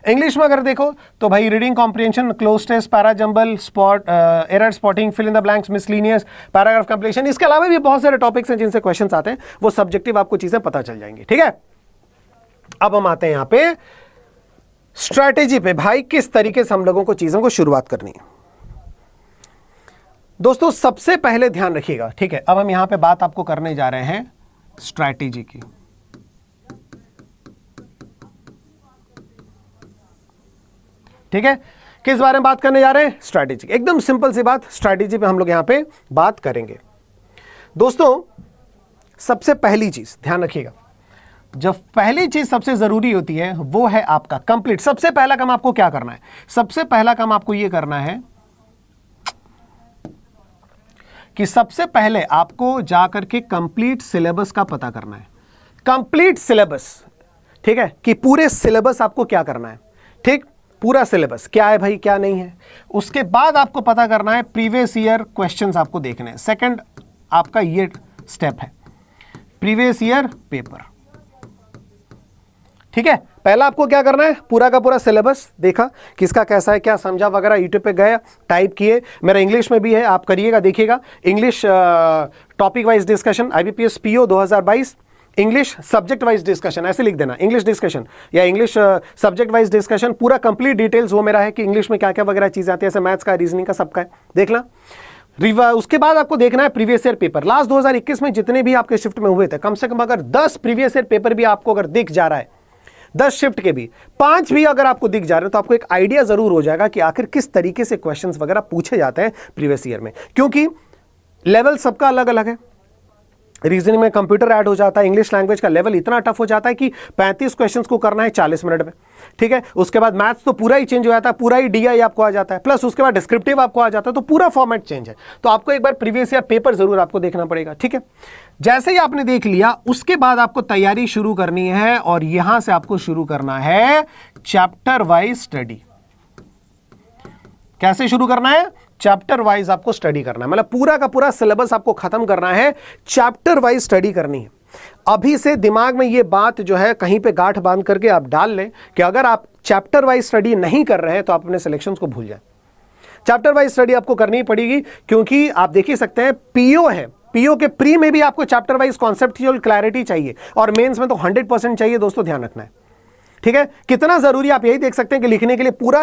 English में अगर देखो तो भाई reading comprehension, cloze test, para jumble, spot error spotting, fill in the blanks, miscellaneous, paragraph completion. इसके अलावा भी बहुत सारे टॉपिक्स हैं जिनसे क्वेश्चंस आते हैं, वो सब्जेक्टिव आपको चीजें पता चल जाएंगी, ठीक है। अब हम आते हैं यहां पे स्ट्रैटेजी पे, भाई किस तरीके से हम लोगों को चीजों को शुरुआत करनी है। दोस्तों सबसे पहले ध्यान रखिएगा, ठीक है। अब हम यहां पे बात आपको करने जा रहे हैं स्ट्रैटेजी की, ठीक है। किस बारे में बात करने जा रहे हैं? स्ट्रैटेजी। एकदम सिंपल सी बात, स्ट्रैटेजी पे हम लोग यहां पे बात करेंगे। दोस्तों सबसे पहली चीज ध्यान रखिएगा, जब पहली चीज सबसे जरूरी होती है वो है आपका कंप्लीट। सबसे पहला काम आपको क्या करना है? सबसे पहला काम आपको यह करना है कि सबसे पहले आपको जाकर के कंप्लीट सिलेबस का पता करना है। कंप्लीट सिलेबस, ठीक है, कि पूरे सिलेबस आपको क्या करना है, ठीक, पूरा सिलेबस क्या है भाई, क्या नहीं है। उसके बाद आपको पता करना है प्रीवियस ईयर क्वेश्चंस आपको देखने हैं। सेकंड आपका ये स्टेप है, प्रीवियस ईयर पेपर, ठीक है। पहला आपको क्या करना है, पूरा का पूरा सिलेबस देखा, किसका कैसा है, क्या समझा वगैरह, यूट्यूब पे गए, टाइप किए। मेरा इंग्लिश में भी है, आप करिएगा, देखिएगा। English topic wise discussion, IBPS PO 2022, English subject wise discussion, ऐसे लिख देना, इंग्लिश डिस्कशन या इंग्लिश सब्जेक्ट वाइज डिस्कशन, पूरा कंप्लीट डिटेल्स वो मेरा है कि इंग्लिश में क्या क्या वगैरह चीजें आती है, ऐसे मैथ्स का, रीजनिंग का, सबका है, देखना। उसके बाद आपको देखना है प्रीवियस ईयर पेपर। लास्ट 2021 में जितने भी आपके शिफ्ट में हुए थे, कम से कम अगर 10 प्रीवियस ईयर पेपर भी आपको अगर दिख जा रहा है, 10 शिफ्ट के भी 5 भी अगर आपको दिख जा रहे हैं, तो आपको एक आइडिया जरूर हो जाएगा कि आखिर किस तरीके से क्वेश्चंस वगैरह पूछे जाते हैं प्रीवियस ईयर में, क्योंकि लेवल सबका अलग अलग है। रीजनिंग में कंप्यूटर ऐड हो जाता है, इंग्लिश लैंग्वेज का लेवल इतना टफ हो जाता है कि 35 क्वेश्चंस को करना है 40 मिनट में, ठीक है। उसके बाद मैथ्स तो पूरा ही चेंज हो जाता है, पूरा ही डीआई आपको आ जाता है, प्लस उसके बाद डिस्क्रिप्टिव आपको आ जाता है, तो पूरा फॉर्मेट चेंज है। तो आपको एक बार प्रीवियस ईयर पेपर जरूर आपको देखना पड़ेगा, ठीक है। जैसे ही आपने देख लिया, उसके बाद आपको तैयारी शुरू करनी है, और यहां से आपको शुरू करना है चैप्टर वाइज स्टडी। कैसे शुरू करना है? चैप्टर वाइज आपको स्टडी करना है, मतलब पूरा का पूरा सिलेबस आपको खत्म करना है, चैप्टर वाइज स्टडी करनी है। अभी से दिमाग में ये बात जो है कहीं पे गांठ बांध करके आप डाल लें कि अगर आप चैप्टर वाइज स्टडी नहीं कर रहे हैं तो आप अपने सिलेक्शंस को भूल जाएं। चैप्टर वाइज स्टडी आपको करनी पड़ेगी, क्योंकि आप देख ही सकते हैं पीओ है, पीओ के प्री में भी आपको चैप्टर वाइज कॉन्सेप्चुअल क्लैरिटी चाहिए, और मेंस में तो 100% चाहिए दोस्तों, ध्यान रखना है, ठीक है। कितना जरूरी आप यही देख सकते हैं कि लिखने के लिए पूरा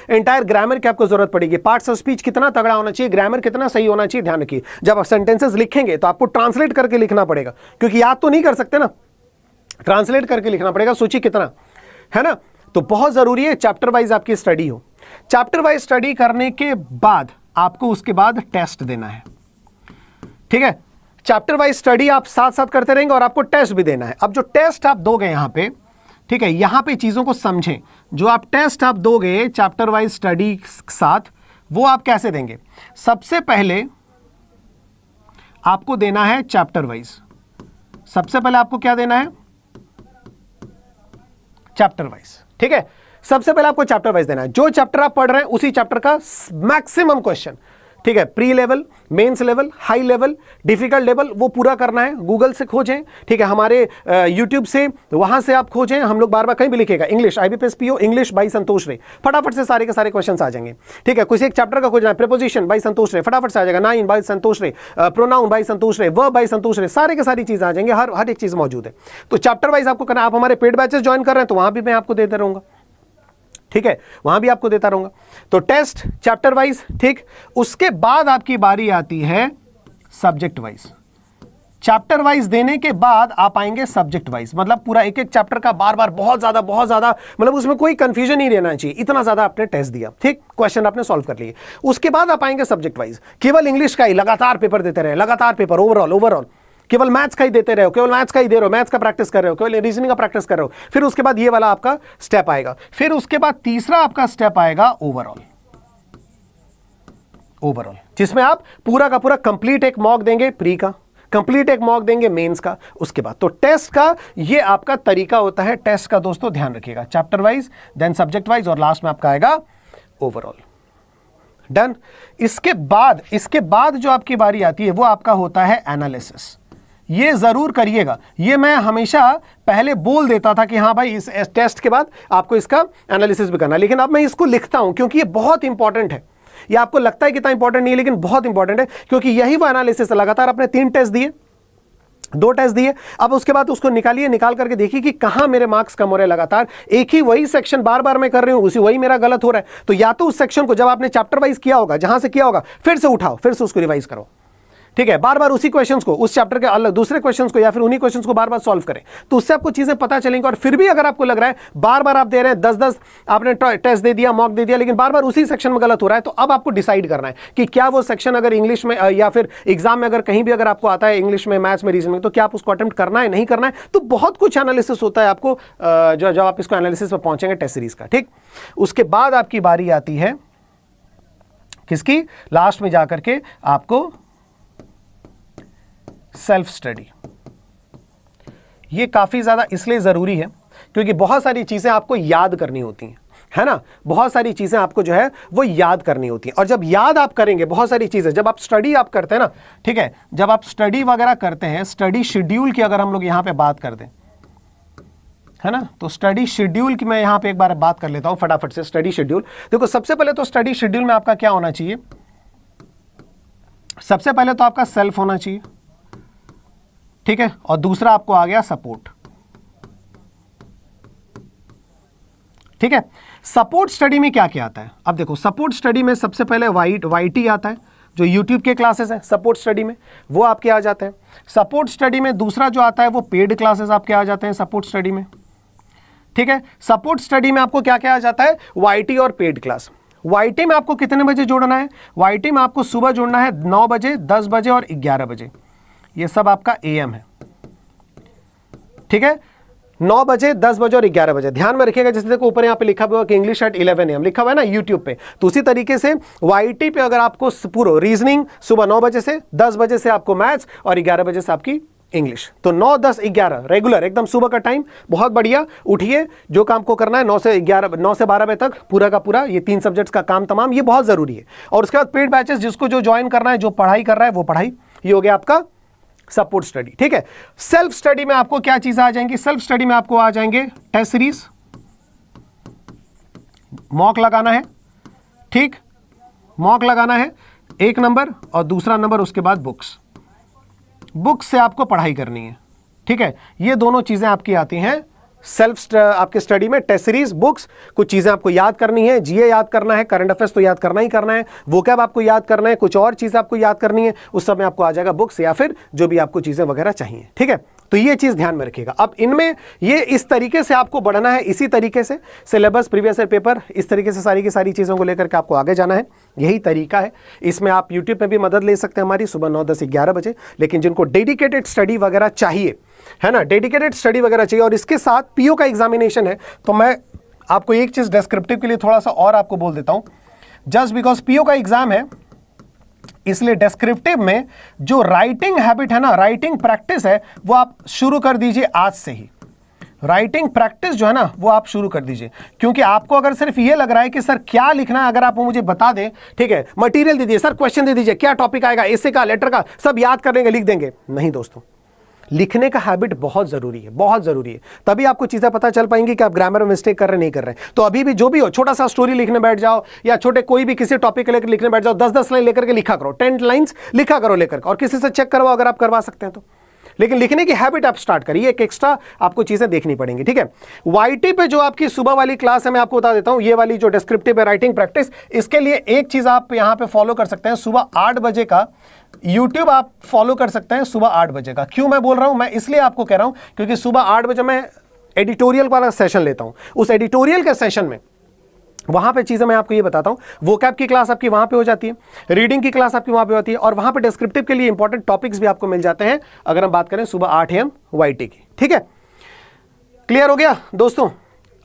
एंटायर ग्रामर की आपको जरूरत पड़ेगी। पार्ट्स ऑफ स्पीच कितना तगड़ा होना चाहिए, ग्रामर कितना सही होना चाहिए, ध्यान रखिए। जब आप सेंटेंसेस लिखेंगे तो आपको ट्रांसलेट करके लिखना पड़ेगा, क्योंकि याद तो नहीं कर सकते ना, ट्रांसलेट करके लिखना पड़ेगा, सोचिए कितना है ना। तो बहुत जरूरी है चैप्टर वाइज आपकी स्टडी हो। चैप्टर वाइज स्टडी करने के बाद आपको उसके बाद टेस्ट देना है, ठीक है। चैप्टर वाइज स्टडी आप साथ साथ करते रहेंगे और आपको टेस्ट भी देना है। अब जो टेस्ट आप दोगे यहां पे, ठीक है, यहां पे चीजों को समझें। जो आप टेस्ट आप दोगे चैप्टर वाइज स्टडी साथ, वो आप कैसे देंगे? सबसे पहले आपको देना है चैप्टर वाइज। सबसे पहले आपको क्या देना है? चैप्टर वाइज, ठीक है। सबसे पहले आपको चैप्टर वाइज देना है। जो चैप्टर आप पढ़ रहे हैं उसी चैप्टर का मैक्सिमम क्वेश्चन, ठीक है, pre level, mains level, high level, difficult level, वो पूरा करना है। गूगल से खोजें, ठीक है, हमारे यूट्यूब से, वहां से आप खोजें। हम लोग बार बार कहीं भी लिखेगा English IBPS PO English by Santosh Ray, फटाफट से सारे के सारे क्वेश्चन आ जाएंगे, ठीक है। कुछ एक चैप्टर का खोजना है, प्रीपोजिशन बाई संतोष रे, फटाफट से आ जाएगा। नाउन बाई संतोष रे, प्रोनाउन बाई संतोष रे, वर्ब बाई संतोष रे, सारे के सारी चीजें आ जाएंगे, हर एक चीज मौजूद है। तो चैप्टर वाइज आपको करना। आप हमारे पेड बैचेस ज्वाइन कर रहे हैं तो वहां भी मैं आपको देता रहूंगा, ठीक है, वहां भी आपको देता रहूंगा। तो टेस्ट चैप्टर वाइज, ठीक। उसके बाद आपकी बारी आती है सब्जेक्ट वाइज। चैप्टर वाइज देने के बाद आप आएंगे सब्जेक्ट वाइज, मतलब पूरा एक एक चैप्टर का बार बार बहुत ज्यादा, मतलब उसमें कोई कंफ्यूजन नहीं रहना चाहिए, इतना ज्यादा आपने टेस्ट दिया, ठीक, क्वेश्चन आपने सॉल्व कर लिए। उसके बाद आप आएंगे सब्जेक्ट वाइज। केवल इंग्लिश का ही लगातार पेपर देते रहे, लगातार पेपर, ओवरऑल केवल मैथ्स का ही देते रहे हो, केवल मैथ्स का ही दे रहे हो, मैथ्स का प्रैक्टिस कर रहे हो, केवल रीजनिंग का प्रैक्टिस कर रहे हो। फिर उसके बाद ये वाला आपका स्टेप आएगा। फिर उसके बाद तीसरा आपका स्टेप आएगा ओवरऑल, जिसमें आप पूरा का पूरा कंप्लीट एक मॉक देंगे प्री का, कंप्लीट एक मॉक देंगे मेंस का। उसके बाद तो टेस्ट का ये आपका तरीका होता है। टेस्ट का दोस्तों ध्यान रखिएगा, chapter wise, then subject wise, और लास्ट में आपका आएगा ओवरऑल। डन। इसके बाद जो आपकी बारी आती है वो आपका होता है एनालिसिस। ये जरूर करिएगा, ये मैं हमेशा पहले बोल देता था कि हाँ भाई इस टेस्ट के बाद आपको इसका एनालिसिस भी करना, लेकिन अब मैं इसको लिखता हूं क्योंकि ये बहुत इंपॉर्टेंट है। ये आपको लगता है कि इतना इंपॉर्टेंट नहीं है, लेकिन बहुत इंपॉर्टेंट है, क्योंकि यही वो एनालिसिस है। लगातार आपने 3 टेस्ट दिए, 2 टेस्ट दिए, अब उसके बाद उसको निकालिए, निकाल करके देखिए कि कहां मेरे मार्क्स कम हो रहे हैं। लगातार एक ही वही सेक्शन बार बार मैं कर रही हूं, वही मेरा गलत हो रहा है। तो या तो उस सेक्शन को जब आपने चैप्टर वाइज किया होगा, जहां से किया होगा, फिर से उठाओ, फिर से उसको रिवाइज करो, ठीक है। बार बार उसी क्वेश्चंस को, उस चैप्टर के अलग दूसरे क्वेश्चंस को, या फिर उन्हीं क्वेश्चंस को बार बार सॉल्व करें, तो उससे आपको चीजें पता चलेंगी। और फिर भी अगर आपको लग रहा है बार बार आप दे रहे हैं, 10-10 आपने टेस्ट दे दिया, मॉक दे दिया, लेकिन बार बार उसी सेक्शन में गलत हो रहा है, तो अब आपको डिसाइड करना है कि क्या वो सेक्शन अगर इंग्लिश में या फिर एग्जाम में अगर कहीं भी अगर आपको आता है इंग्लिश में, मैथ्स में, रीजनिंग में, तो क्या आप उसको अटेम्प्ट करना है, नहीं करना है। तो बहुत कुछ एनालिसिस होता है आपको, जब आप इसको एनालिसिस पर पहुंचेंगे टेस्ट सीरीज का, ठीक। उसके बाद आपकी बारी आती है किसकी? लास्ट में जाकर के आपको सेल्फ स्टडी। ये काफी ज्यादा इसलिए जरूरी है क्योंकि बहुत सारी चीजें आपको याद करनी होती हैं, है ना। बहुत सारी चीजें आपको जो है वो याद करनी होती हैं, और जब याद आप करेंगे बहुत सारी चीजें, जब आप स्टडी आप करते हैं ना, ठीक है, जब आप स्टडी वगैरह करते हैं, स्टडी शेड्यूल की अगर हम लोग यहां पे बात कर दें, है ना, तो स्टडी शेड्यूल की मैं यहां पे एक बार बात कर लेता हूं फटाफट से। स्टडी शेड्यूल देखो, सबसे पहले तो स्टडी शेड्यूल में आपका क्या होना चाहिए? सबसे पहले तो आपका सेल्फ होना चाहिए, ठीक है, और दूसरा आपको आ गया सपोर्ट। ठीक है, सपोर्ट स्टडी में क्या क्या आता है? अब देखो, सपोर्ट स्टडी में सबसे पहले वाईटी आता है, जो यूट्यूब के क्लासेस हैं सपोर्ट स्टडी में, वो आपके आ जाते हैं। सपोर्ट स्टडी में दूसरा जो आता है वो पेड क्लासेस आपके आ जाते हैं सपोर्ट स्टडी में। ठीक है, सपोर्ट स्टडी में आपको क्या क्या आ जाता है? वाईटी और पेड क्लास। वाईटी में आपको कितने बजे जोड़ना है? वाईटी में आपको सुबह जोड़ना है 9 बजे, 10 बजे और 11 बजे। ये सब आपका एएम है। ठीक है, 9 बजे, 10 बजे और 11 बजे। ध्यान में रखिएगा, जैसे देखो ऊपर यहाँ पे लिखा हुआ है कि इंग्लिश एट 11 AM लिखा हुआ है ना यूट्यूब पे, तो उसी तरीके से वाईटी पे अगर आपको पूरा रीजनिंग सुबह 9 बजे से, 10 बजे से आपको मैथ्स और 11 बजे से आपकी इंग्लिश, तो 9, 10, 11 रेगुलर एकदम सुबह का टाइम। बहुत बढ़िया, उठिए, जो काम को करना है 9 से 12 बजे तक पूरा का पूरा ये 3 सब्जेक्ट्स का काम तमाम, ये बहुत जरूरी है। और उसके बाद पेड बैचेस, जिसको जो ज्वाइन करना है, जो पढ़ाई कर रहा है वो पढ़ाई, ये हो गया आपका सपोर्ट स्टडी। ठीक है, सेल्फ स्टडी में आपको क्या चीजें आ जाएंगी? सेल्फ स्टडी में आपको आ जाएंगे टेस्ट सीरीज, मॉक लगाना है। ठीक, मॉक लगाना है 1 नंबर, और दूसरा नंबर उसके बाद बुक्स से आपको पढ़ाई करनी है। ठीक है, ये दोनों चीजें आपकी आती हैं सेल्फ आपके स्टडी में। टेस्ट सीरीज, बुक्स, कुछ चीजें आपको याद करनी है, जीए याद करना है, करंट अफेयर्स तो याद करना ही करना है, वोकैब आपको याद करना है, कुछ और चीज आपको याद करनी है, उस समय आपको आ जाएगा बुक्स या फिर जो भी आपको चीजें वगैरह चाहिए। ठीक है, तो ये चीज ध्यान में रखिएगा। अब इनमें ये इस तरीके से आपको बढ़ना है, इसी तरीके से सिलेबस, प्रीवियस ईयर पेपर, इस तरीके से सारी की सारी चीजों को लेकर के आपको आगे जाना है, यही तरीका है। इसमें आप यूट्यूब पे भी मदद ले सकते हैं हमारी, सुबह 9, 10, 11 बजे। लेकिन जिनको डेडिकेटेड स्टडी वगैरह चाहिए, है ना, डेडिकेटेड स्टडी वगैरह चाहिए, और इसके साथ पीओ का एग्जामिनेशन है, तो मैं आपको एक चीज डिस्क्रिप्टिव के लिए थोड़ा सा और आपको बोल देता हूं। जस्ट बिकॉज पीओ का एग्जाम है, इसलिए डिस्क्रिप्टिव में जो राइटिंग हैबिट है ना, राइटिंग प्रैक्टिस है, वो आप शुरू कर दीजिए आज से ही। राइटिंग प्रैक्टिस जो है ना, वो आप शुरू कर दीजिए, क्योंकि आपको अगर सिर्फ ये लग रहा है कि सर क्या लिखना है, अगर आप मुझे बता दें, ठीक है, मटेरियल दे दीजिए, सर क्वेश्चन दे दीजिए, क्या टॉपिक आएगा, एसे का, लेटर का, सब याद कर लेंगे, लिख देंगे। नहीं दोस्तों, लिखने का हैबिट बहुत जरूरी है, बहुत जरूरी है। तभी आपको चीजें पता चल पाएंगी कि आप ग्रामर में मिस्टेक कर रहे नहीं कर रहे। तो अभी भी जो भी हो, छोटा सा स्टोरी लिखने बैठ जाओ, या छोटे कोई भी किसी टॉपिक के लेकर लिखने बैठ जाओ, 10-10 लाइन लेकर के लिखा करो, 10 लाइन्स लिखा करो लेकर, और किसी से चेक करवाओ अगर आप करवा सकते हैं तो। लेकिन लिखने की हैबिट आप स्टार्ट करिए, एक एक्स्ट्रा आपको चीजें देखनी पड़ेंगी। ठीक है, वाईटी पे जो आपकी सुबह वाली क्लास है, मैं आपको बता देता हूं, ये वाली जो डिस्क्रिप्टिव है राइटिंग प्रैक्टिस, इसके लिए एक चीज आप यहां पे फॉलो कर सकते हैं, सुबह 8 बजे का यूट्यूब आप फॉलो कर सकते हैं, सुबह 8 बजे का। क्यों मैं बोल रहा हूं? मैं इसलिए आपको कह रहा हूं क्योंकि सुबह 8 बजे मैं एडिटोरियल वाला सेशन लेता हूं। उस एडिटोरियल के सेशन में वहां पे चीजें मैं आपको ये बताता हूं, वोकैब की क्लास आपकी वहां पे हो जाती है, रीडिंग की क्लास आपकी वहां पे होती है, और वहां पे डिस्क्रिप्टिव के लिए इंपॉर्टेंट टॉपिक्स भी आपको मिल जाते हैं, अगर हम बात करें सुबह 8 AM वाईटी की। ठीक है, क्लियर हो गया दोस्तों?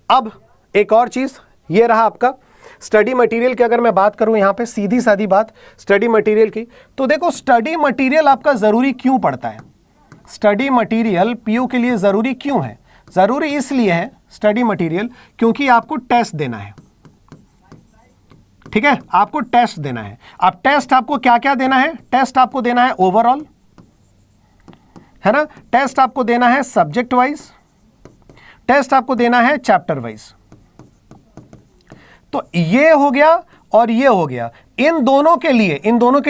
अब एक और चीज, ये रहा आपका स्टडी मटेरियल की। अगर मैं बात करूं यहां पे सीधी सादी बात स्टडी मटेरियल की, तो देखो स्टडी मटेरियल आपका जरूरी क्यों पड़ता है? स्टडी मटेरियल पीओ के लिए जरूरी क्यों है? जरूरी इसलिए है स्टडी मटेरियल क्योंकि आपको टेस्ट देना है। ठीक है, आपको टेस्ट देना है। अब टेस्ट आपको क्या क्या देना है? टेस्ट आपको देना है ओवरऑल, है ना, टेस्ट आपको देना है सब्जेक्ट वाइज, टेस्ट आपको देना है चैप्टर वाइज। तो ये हो गया और ये हो गया। इन दोनों के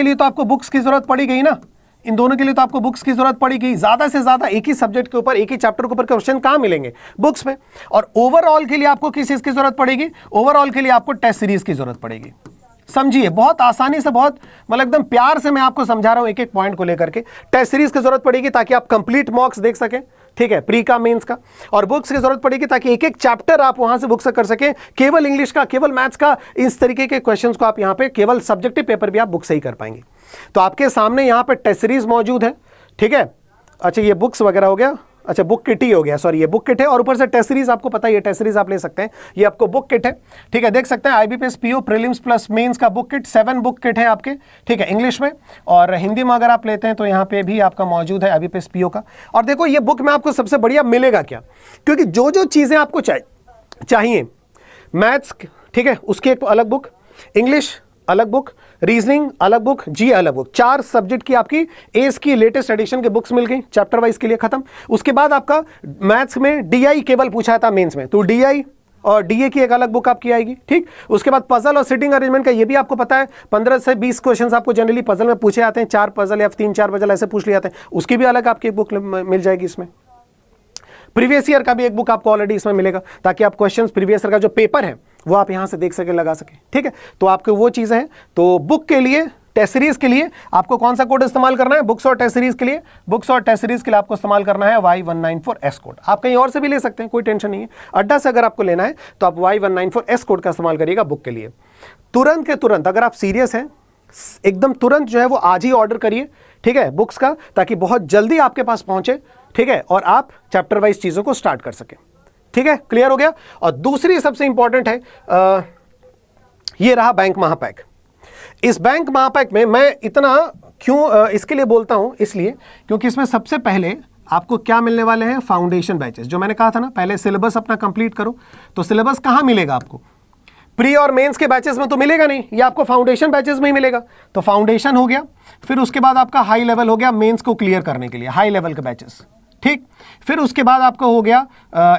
लिए तो आपको बुक्स की जरूरत पड़ी गई ना, इन दोनों के लिए तो आपको बुक्स की जरूरत पड़ेगी। ज्यादा से ज्यादा एक ही सब्जेक्ट के ऊपर, एक ही चैप्टर के ऊपर क्वेश्चन कहां मिलेंगे? बुक्स में। और ओवरऑल के लिए आपको किस चीज की जरूरत पड़ेगी? ओवरऑल के लिए आपको टेस्ट सीरीज की जरूरत पड़ेगी। समझिए, बहुत आसानी से, बहुत मतलब एकदम प्यार से मैं आपको समझा रहा हूं एक एक पॉइंट को लेकर के। टेस्ट सीरीज की जरूरत पड़ेगी ताकि आप कंप्लीट मॉक्स देख सकें, ठीक है, प्री का, मेंस का। और बुक्स की जरूरत पड़ेगी ताकि एक एक चैप्टर आप वहां से बुक से कर सकें, केवल इंग्लिश का, केवल मैथ्स का, इस तरीके के क्वेश्चंस को आप यहां पे केवल सब्जेक्टिव पेपर भी आप बुक से ही कर पाएंगे। तो आपके सामने यहां पे टेस्ट सीरीज मौजूद है, ठीक है। अच्छा, ये बुक्स वगैरह हो गया, अच्छा बुक किट ही हो गया, सॉरी ये बुक किट है, और ऊपर से टेस्ट सीरीज आपको पता है, ये टेस्ट सीरीज आप ले सकते हैं, ये आपको बुक किट है, ठीक है। देख सकते हैं IBPS PO prelims plus mains का बुक किट, 7 बुक किट है आपके, ठीक है, इंग्लिश में। और हिंदी में अगर आप लेते हैं तो यहाँ पे भी आपका मौजूद है आईबीपीएस पीओ का। और देखो ये बुक में आपको सबसे बढ़िया मिलेगा क्या, क्योंकि जो जो चीजें आपको चाहिए, मैथ्स, ठीक है, उसकी एक अलग बुक, इंग्लिश अलग बुक, रीजनिंग अलग बुक, जी अलग बुक, 4 सब्जेक्ट की आपकी एस की लेटेस्ट एडिशन के बुक्स मिल गई, चैप्टर वाइज के लिए खत्म। उसके बाद आपका मैथ्स में डीआई केवल पूछा था मेंस में, तो डीआई और डीए की एक अलग बुक आपकी आएगी, ठीक। उसके बाद पजल और सिटिंग अरेंजमेंट का ये भी आपको पता है, 15 से 20 क्वेश्चंस आपको जनरली पजल में पूछे आते हैं, 4 पजल या 3-4 पजल ऐसे पूछ लिए जाते हैं, उसकी भी अलग आपकी एक बुक मिल जाएगी इसमें। प्रीवियस ईयर का भी एक बुक आपको ऑलरेडी इसमें मिलेगा, ताकि आप क्वेश्चंस प्रीवियस ईयर का जो पेपर है वो आप यहां से देख सके, लगा सके, ठीक है। तो आपको वो चीजें हैं। तो बुक के लिए, टेस्ट सीरीज के लिए आपको कौन सा कोड इस्तेमाल करना है? बुक्स और टेस्ट सीरीज के लिए, बुक्स और टेस्ट सीरीज के लिए आपको इस्तेमाल करना है Y194S कोड। आप कहीं और से भी ले सकते हैं, कोई टेंशन नहीं है। अड्डा से अगर आपको लेना है तो आप Y194S कोड का इस्तेमाल करिएगा बुक के लिए। तुरंत के तुरंत, अगर आप सीरियस हैं, एकदम तुरंत जो है वो आज ही ऑर्डर करिए, ठीक है, बुक्स का, ताकि बहुत जल्दी आपके पास पहुंचे, ठीक है, और आप चैप्टर वाइज चीजों को स्टार्ट कर सकें, ठीक है। क्लियर हो गया। और दूसरी सबसे इंपॉर्टेंट है, ये रहा बैंक महापैक। इस बैंक महापैक में मैं इतना क्यों इसके लिए बोलता हूं, इसलिए क्योंकि इसमें सबसे पहले आपको क्या मिलने वाले हैं? Foundation batches. जो मैंने कहा था ना, पहले सिलेबस अपना कंप्लीट करो। तो सिलेबस कहां मिलेगा आपको? प्री और मेंस के बैचेस में तो मिलेगा नहीं, ये आपको फाउंडेशन बैचेस में ही मिलेगा। तो फाउंडेशन हो गया, फिर उसके बाद आपका हाई लेवल हो गया, मेंस को क्लियर करने के लिए हाई लेवल के बैचेस, ठीक। फिर उसके बाद आपका हो गया,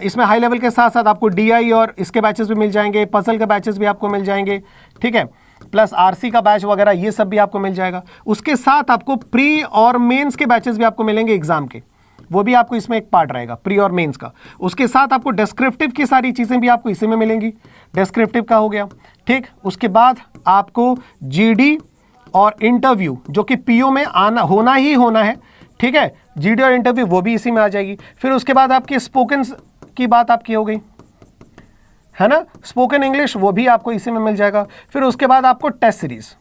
इसमें हाई लेवल के साथ साथ आपको डीआई और इसके बैचेस भी मिल जाएंगे, पजल के बैचेस भी आपको मिल जाएंगे, ठीक है, प्लस आरसी का बैच वगैरह ये सब भी आपको मिल जाएगा। उसके साथ आपको प्री और मेंस के बैचेस भी आपको मिलेंगे एग्जाम के, वो भी आपको इसमें एक पार्ट रहेगा प्री और मेंस का। उसके साथ आपको डिस्क्रिप्टिव की सारी चीजें भी आपको इसी में मिलेंगी, डिस्क्रिप्टिव का हो गया, ठीक। उसके बाद आपको जीडी और इंटरव्यू, जो कि पीओ में आना होना ही होना है, ठीक है, जीडी और इंटरव्यू वो भी इसी में आ जाएगी। फिर उसके बाद आपकी स्पोकन की बात आपकी हो गई, है ना, स्पोकन इंग्लिश, वो भी आपको इसी में मिल जाएगा। फिर उसके बाद आपको टेस्ट सीरीज,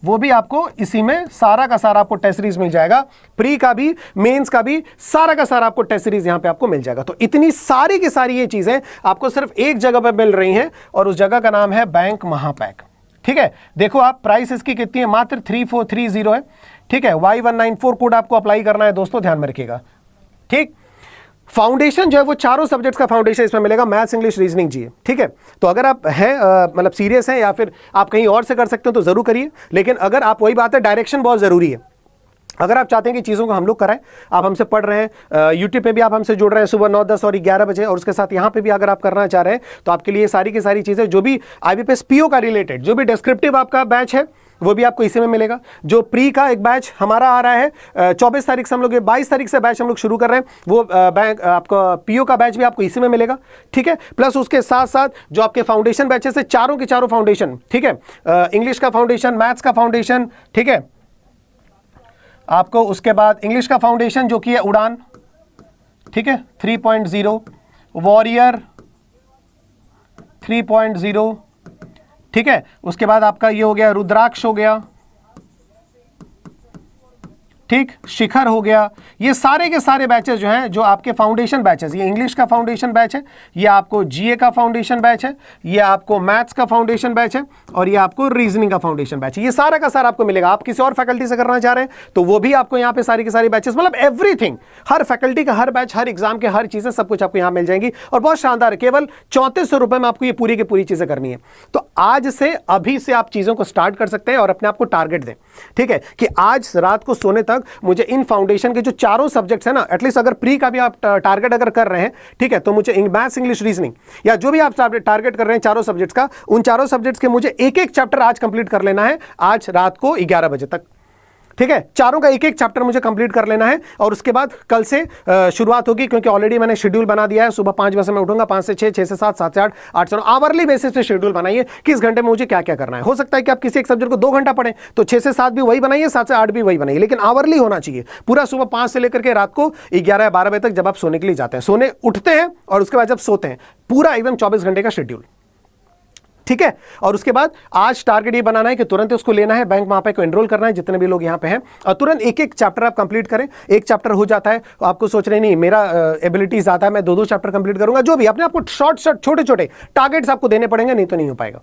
वो भी आपको इसी में, सारा का सारा आपको टेस्ट सीरीज मिल जाएगा, प्री का भी, मेंस का भी, सारा का सारा आपको टेस्ट सीरीज यहां पे आपको मिल जाएगा। तो इतनी सारी की सारी ये चीजें आपको सिर्फ एक जगह पे मिल रही हैं, और उस जगह का नाम है बैंक महापैक, ठीक है। देखो आप, प्राइस इसकी कितनी है? मात्र 3430 है, ठीक है। Y194 कोड आपको अप्लाई करना है दोस्तों, ध्यान में रखिएगा, ठीक। फाउंडेशन जो है वो चारों सब्जेक्ट्स का फाउंडेशन इसमें मिलेगा, मैथ्स, इंग्लिश, रीजनिंग, जी, ठीक है। तो अगर आप हैं मतलब सीरियस हैं, या फिर आप कहीं और से कर सकते हो तो जरूर करिए। लेकिन अगर आप, वही बात है, डायरेक्शन बहुत जरूरी है। अगर आप चाहते हैं कि चीज़ों को हम लोग कराएं, आप हमसे पढ़ रहे हैं, यूट्यूब पे भी आप हमसे जुड़ रहे हैं सुबह 9, 10 और 11 बजे, और उसके साथ यहाँ पे भी अगर आप करना चाह रहे हैं, तो आपके लिए सारी की सारी चीज़ें, जो भी IBPS PO का रिलेटेड, जो भी डिस्क्रिप्टिव आपका बैच है, वो भी आपको इसी में मिलेगा। जो प्री का एक बैच हमारा आ रहा है 24 तारीख से, हम लोग 22 तारीख से बैच हम लोग शुरू कर रहे हैं, वो बैंक आपका PO का बैच भी आपको इसी में मिलेगा, ठीक है। प्लस उसके साथ साथ जो आपके फाउंडेशन बैचेस है, चारों के चारों फाउंडेशन, ठीक है, इंग्लिश का फाउंडेशन, मैथ्स का फाउंडेशन, ठीक है, आपको उसके बाद इंग्लिश का फाउंडेशन जो कि है उड़ान, ठीक है, 3.0, वॉरियर 3.0, ठीक है। उसके बाद आपका ये हो गया रुद्राक्ष हो गया, ठीक, शिखर हो गया। ये सारे के सारे बैचेस जो हैं, जो आपके फाउंडेशन बैचेस, ये इंग्लिश का फाउंडेशन बैच है, ये आपको जीए का फाउंडेशन बैच है, ये आपको मैथ्स का फाउंडेशन बैच है, और ये आपको रीजनिंग का फाउंडेशन बैच है। ये सारा का सारा आपको मिलेगा। आप किसी और फैकल्टी से करना चाह रहे हैं तो वो भी आपको यहाँ पे सारी की सारी बैचेस, मतलब एवरीथिंग, हर फैकल्टी का हर बैच, हर एग्जाम के हर चीजें, सब कुछ आपको यहाँ मिल जाएंगी। और बहुत शानदार है, केवल 3400 रुपए में आपको ये पूरी की पूरी चीजें करनी है। तो आज से, अभी से आप चीजों को स्टार्ट कर सकते हैं और अपने आप को टारगेट दें, ठीक है, कि आज रात को सोने तक मुझे इन फाउंडेशन के जो चारों सब्जेक्ट्स हैं ना, एटलीस्ट अगर प्री का भी आप टारगेट अगर कर रहे हैं, ठीक है, तो मुझे मैथ्स, इंग्लिश, रीजनिंग, या जो भी आप टारगेट कर रहे हैं चारों सब्जेक्ट्स का, उन चारों सब्जेक्ट्स के मुझे एक एक चैप्टर आज कंप्लीट कर लेना है, आज रात को 11 बजे तक, ठीक है। चारों का एक एक चैप्टर मुझे कंप्लीट कर लेना है, और उसके बाद कल से शुरुआत होगी, क्योंकि ऑलरेडी मैंने शेड्यूल बना दिया है। सुबह 5 बजे मैं उठूंगा, 5 से 6, 6 से 7, 7 से 8, 8 से 9, आवरली बेसिस पे शेड्यूल बनाइए, किस घंटे में मुझे क्या क्या करना है। हो सकता है कि आप किसी एक सब्जेक्ट को 2 घंटा पढ़ें, तो 6 से 7 भी वही बनाइए, 7 से 8 भी वही बनाइए, लेकिन आवरली होना चाहिए पूरा। सुबह 5 से लेकर के रात को 11 या 12 बजे तक, जब आप सोने के लिए जाते हैं, सोने उठते हैं, और उसके बाद जब सोते हैं, पूरा एकदम 24 घंटे का शेड्यूल, ठीक है। और उसके बाद आज टारगेट ये बनाना है कि तुरंत उसको लेना है, बैंक महापैक को एनरोल करना है, जितने भी लोग यहाँ पे हैं, और तुरंत एक एक चैप्टर आप कंप्लीट करें। एक चैप्टर हो जाता है तो आपको सोच रहे नहीं मेरा एबिलिटी ज्यादा है, मैं 2-2 चैप्टर कंप्लीट करूंगा, जो भी अपने आपको शॉर्ट छोटे छोटे टारगेट्स आपको देने पड़ेंगे, नहीं तो नहीं हो पाएगा।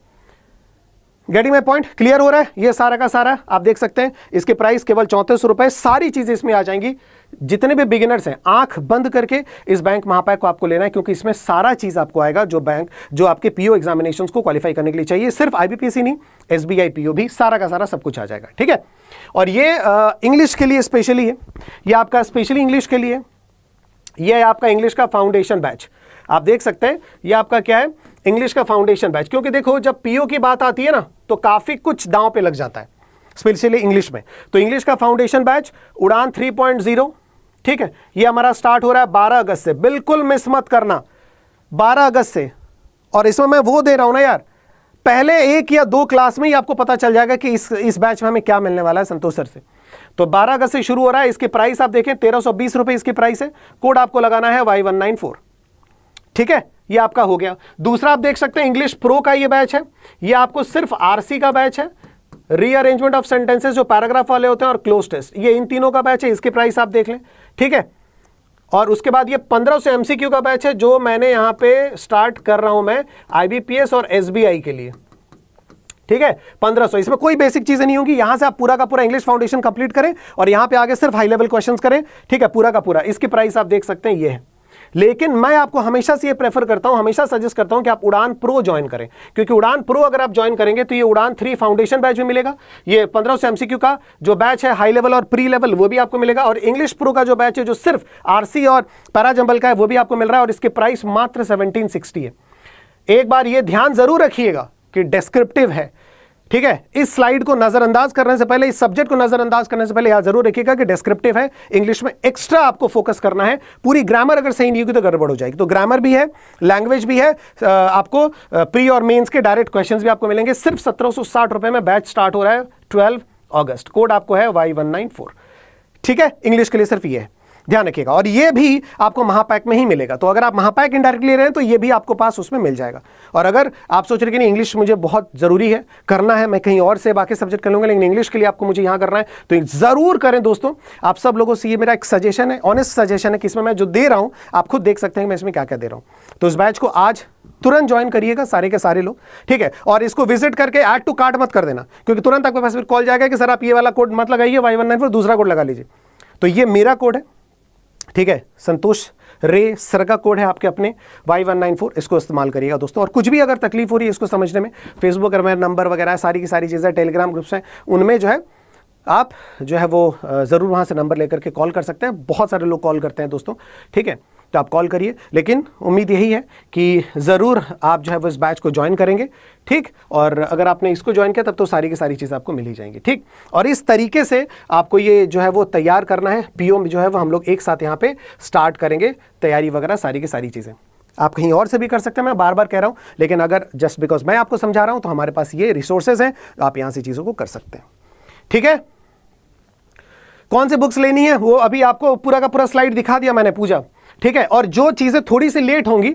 Getting my point? क्लियर हो रहा है? ये सारा का सारा आप देख सकते हैं, इसके प्राइस केवल 3400 रुपए, सारी चीजें इसमें आ जाएंगी। जितने भी बिगिनर्स हैं, आंख बंद करके इस बैंक महापैक को आपको लेना है, क्योंकि इसमें सारा चीज आपको आएगा जो बैंक, जो आपके पीओ एग्जामिनेशंस को क्वालिफाई करने के लिए चाहिए। सिर्फ IBPS ही नहीं, SBI PO भी, सारा का सारा सब कुछ आ जाएगा, ठीक है। और ये इंग्लिश के लिए स्पेशली है, ये आपका स्पेशली इंग्लिश के लिए, ये आपका इंग्लिश का फाउंडेशन बैच, आप देख सकते हैं। ये आपका क्या है, इंग्लिश का फाउंडेशन बैच, क्योंकि देखो जब पीओ की बात आती है ना तो काफी कुछ दांव पे लग जाता है, स्पेशली इंग्लिश में। तो इंग्लिश का फाउंडेशन बैच उड़ान 3.0, ठीक है, ये हमारा स्टार्ट हो रहा है 12 अगस्त से। बिल्कुल मिस मत करना, 12 अगस्त से। और इसमें मैं वो दे रहा हूं ना यार, पहले 1 या 2 क्लास में ही आपको पता चल जाएगा कि इस बैच में हमें क्या मिलने वाला है संतोष सर से। तो 12 अगस्त से शुरू हो रहा है। इसकी प्राइस आप देखें 1320 रुपए इसकी प्राइस है। कोड आपको लगाना है Y194, ठीक है, ये आपका हो गया। दूसरा आप देख सकते हैं इंग्लिश प्रो का ये बैच है, ये आपको सिर्फ आरसी का बैच है, रीअरेंजमेंट ऑफ सेंटेंसेस जो पैराग्राफ वाले होते हैं और क्लोज टेस्ट, ये इन तीनों का बैच है। इसकी प्राइस आप देख लें, ठीक है। और उसके बाद ये 1500 एमसीक्यू का बैच है जो मैंने यहां पे स्टार्ट कर रहा हूं मैं आईबीपीएस और एसबीआई के लिए, ठीक है, 1500। इसमें कोई बेसिक चीजें नहीं होंगी, यहां से आप पूरा का पूरा इंग्लिश फाउंडेशन कंप्लीट करें और यहां पे आगे सिर्फ हाई लेवल क्वेश्चंस करें, ठीक है, पूरा का पूरा। इसकी प्राइस आप देख सकते हैं ये है। लेकिन मैं आपको हमेशा से ये प्रेफर करता हूं, हमेशा सजेस्ट करता हूं कि आप उड़ान प्रो ज्वाइन करें, क्योंकि उड़ान प्रो अगर आप ज्वाइन करेंगे तो ये उड़ान 3 फाउंडेशन बैच भी मिलेगा, ये 1500 एमसीक्यू का जो बैच है हाई लेवल और प्री लेवल वो भी आपको मिलेगा, और इंग्लिश प्रो का जो बैच है जो सिर्फ आरसी और पैराजंबल का है वो भी आपको मिल रहा है, और इसकी प्राइस मात्र 1760 है। एक बार ये ध्यान जरूर रखिएगा कि डिस्क्रिप्टिव है, ठीक है। इस स्लाइड को नजरअंदाज करने से पहले, इस सब्जेक्ट को नजरअंदाज करने से पहले याद जरूर रखिएगा कि डिस्क्रिप्टिव है, इंग्लिश में एक्स्ट्रा आपको फोकस करना है। पूरी ग्रामर अगर सही नहीं होगी तो गड़बड़ हो जाएगी। तो ग्रामर भी है, लैंग्वेज भी है, आपको प्री और मेंस के डायरेक्ट क्वेश्चंस भी आपको मिलेंगे। सिर्फ 1760 रुपए में बैच स्टार्ट हो रहा है 12 अगस्त। कोड आपको है Y194, ठीक है, इंग्लिश के लिए सिर्फ ये है, ध्यान रखिएगा। और ये भी आपको महापैक में ही मिलेगा, तो अगर आप महापैक इनडायरेक्टली ले रहे हैं तो ये भी आपको पास उसमें मिल जाएगा। और अगर आप सोच रहे कि नहीं इंग्लिश मुझे बहुत जरूरी है, करना है, मैं कहीं और से बाकी सब्जेक्ट कर लूंगा, लेकिन इंग्लिश के लिए आपको मुझे यहां करना है, तो जरूर करें दोस्तों। आप सब लोगों से ये मेरा एक सजेशन है, ऑनेस्ट सजेशन है कि इसमें मैं जो दे रहा हूं आप खुद देख सकते हैं मैं इसमें क्या क्या दे रहा हूं। तो इस बैच को आज तुरंत ज्वाइन करिएगा सारे के सारे लोग, ठीक है। और इसको विजिट करके ऐड टू कार्ट मत कर देना, क्योंकि तुरंत आपके पास फिर कॉल जाएगा कि सर आप ये वाला कोड मत लगाइए Y194, दूसरा कोड लगा लीजिए। तो ये मेरा कोड है, ठीक है, संतोष रे सर का कोड है आपके अपने Y194, इसको इस्तेमाल करिएगा दोस्तों। और कुछ भी अगर तकलीफ हो रही है इसको समझने में, फेसबुक पर मेरा नंबर वगैरह सारी की सारी चीज़ें, टेलीग्राम ग्रुप्स हैं, उनमें जो है आप जो है वो ज़रूर वहाँ से नंबर लेकर के कॉल कर सकते हैं। बहुत सारे लोग कॉल करते हैं दोस्तों, ठीक है, तो आप कॉल करिए। लेकिन उम्मीद यही है कि ज़रूर आप जो है वो इस बैच को ज्वाइन करेंगे, ठीक। और अगर आपने इसको ज्वाइन किया तब तो सारी की सारी चीज़ें आपको मिल ही जाएंगी, ठीक। और इस तरीके से आपको ये जो है वो तैयार करना है। पीओ में जो है वो हम लोग एक साथ यहाँ पे स्टार्ट करेंगे, तैयारी वगैरह सारी की सारी चीज़ें आप कहीं और से भी कर सकते हैं, मैं बार बार कह रहा हूँ, लेकिन अगर जस्ट बिकॉज मैं आपको समझा रहा हूँ तो हमारे पास ये रिसोर्सेज हैं, आप यहाँ से चीज़ों को कर सकते हैं, ठीक है। कौन सी बुक्स लेनी है वो अभी आपको पूरा का पूरा स्लाइड दिखा दिया मैंने, पूजा, ठीक है। और जो चीजें थोड़ी सी लेट होंगी,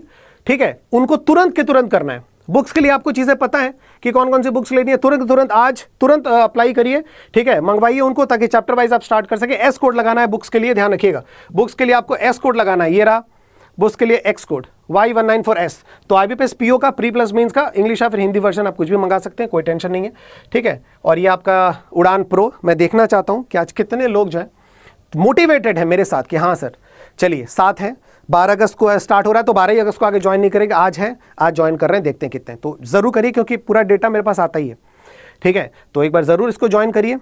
ठीक है, उनको तुरंत के तुरंत करना है। बुक्स के लिए आपको चीजें पता है कि कौन कौन सी बुक्स लेनी है, तुरंत आज तुरंत अप्लाई करिए, ठीक है, मंगवाइए उनको ताकि चैप्टर वाइज आप स्टार्ट कर सके। एस कोड लगाना है बुक्स के लिए, ध्यान रखिएगा, बुक्स के लिए आपको एस कोड लगाना है, ये रहा। बुक्स के लिए एक्स कोड Y194S। तो आईबीपीएस पीओ का प्री प्लस मेंस का इंग्लिश या फिर हिंदी वर्जन आप कुछ भी मंगा सकते हैं, कोई टेंशन नहीं है, ठीक है। और ये आपका उड़ान प्रो, मैं देखना चाहता हूं कि आज कितने लोग जो है मोटिवेटेड है मेरे साथ कि हाँ सर चलिए साथ हैं। 12 अगस्त को स्टार्ट हो रहा है, तो 12 अगस्त को आगे ज्वाइन नहीं करेंगे, आज है, आज ज्वाइन कर रहे हैं, देखते हैं कितने। तो जरूर करिए क्योंकि पूरा डेटा मेरे पास आता ही है, ठीक है। तो एक बार जरूर इसको ज्वाइन करिए।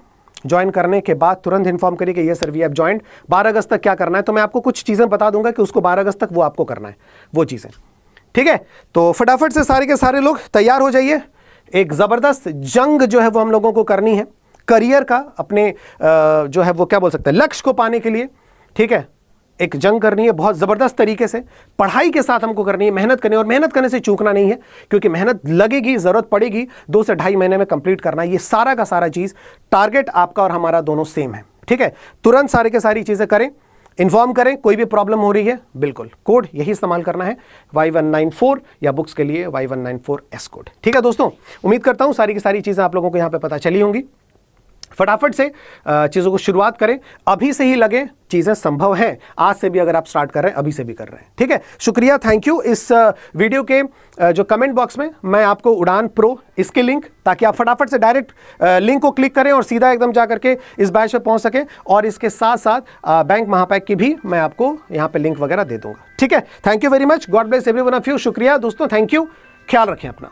ज्वाइन करने के बाद तुरंत इन्फॉर्म करिए कि ये सर वी हैव ज्वाइंड। 12 अगस्त तक क्या करना है, तो मैं आपको कुछ चीजें बता दूंगा कि उसको 12 अगस्त तक वो आपको करना है, वो चीजें, ठीक है। तो फटाफट से सारे के सारे लोग तैयार हो जाइए। एक जबरदस्त जंग जो है वो हम लोगों को करनी है करियर का, अपने जो है वो क्या बोल सकते हैं लक्ष्य को पाने के लिए, ठीक है। एक जंग करनी है बहुत ज़बरदस्त तरीके से, पढ़ाई के साथ हमको करनी है, मेहनत करनी है, और मेहनत करने से चूकना नहीं है, क्योंकि मेहनत लगेगी, ज़रूरत पड़ेगी, 2 से ढाई महीने में कंप्लीट करना है। ये सारा का सारा चीज़, टारगेट आपका और हमारा दोनों सेम है, ठीक है। तुरंत सारे के सारी चीज़ें करें, इन्फॉर्म करें, कोई भी प्रॉब्लम हो रही है, बिल्कुल कोड यही इस्तेमाल करना है Y194, या बुक्स के लिए Y194S कोड, ठीक है दोस्तों। उम्मीद करता हूँ सारी की सारी चीज़ें आप लोगों को यहाँ पे पता चली होंगी। फटाफट से चीज़ों को शुरुआत करें, अभी से ही लगे, चीज़ें संभव हैं, आज से भी अगर आप स्टार्ट कर रहे हैं, अभी से भी कर रहे हैं, ठीक है। शुक्रिया, थैंक यू। इस वीडियो के जो कमेंट बॉक्स में मैं आपको उड़ान प्रो इसके लिंक, ताकि आप फटाफट से डायरेक्ट लिंक को क्लिक करें और सीधा एकदम जा करके इस बैच पे पहुंच सके, और इसके साथ साथ बैंक महापैक की भी मैं आपको यहाँ पे लिंक वगैरह दे दूंगा, ठीक है। Thank you very much, God bless every one of you. शुक्रिया दोस्तों, थैंक यू, ख्याल रखें अपना।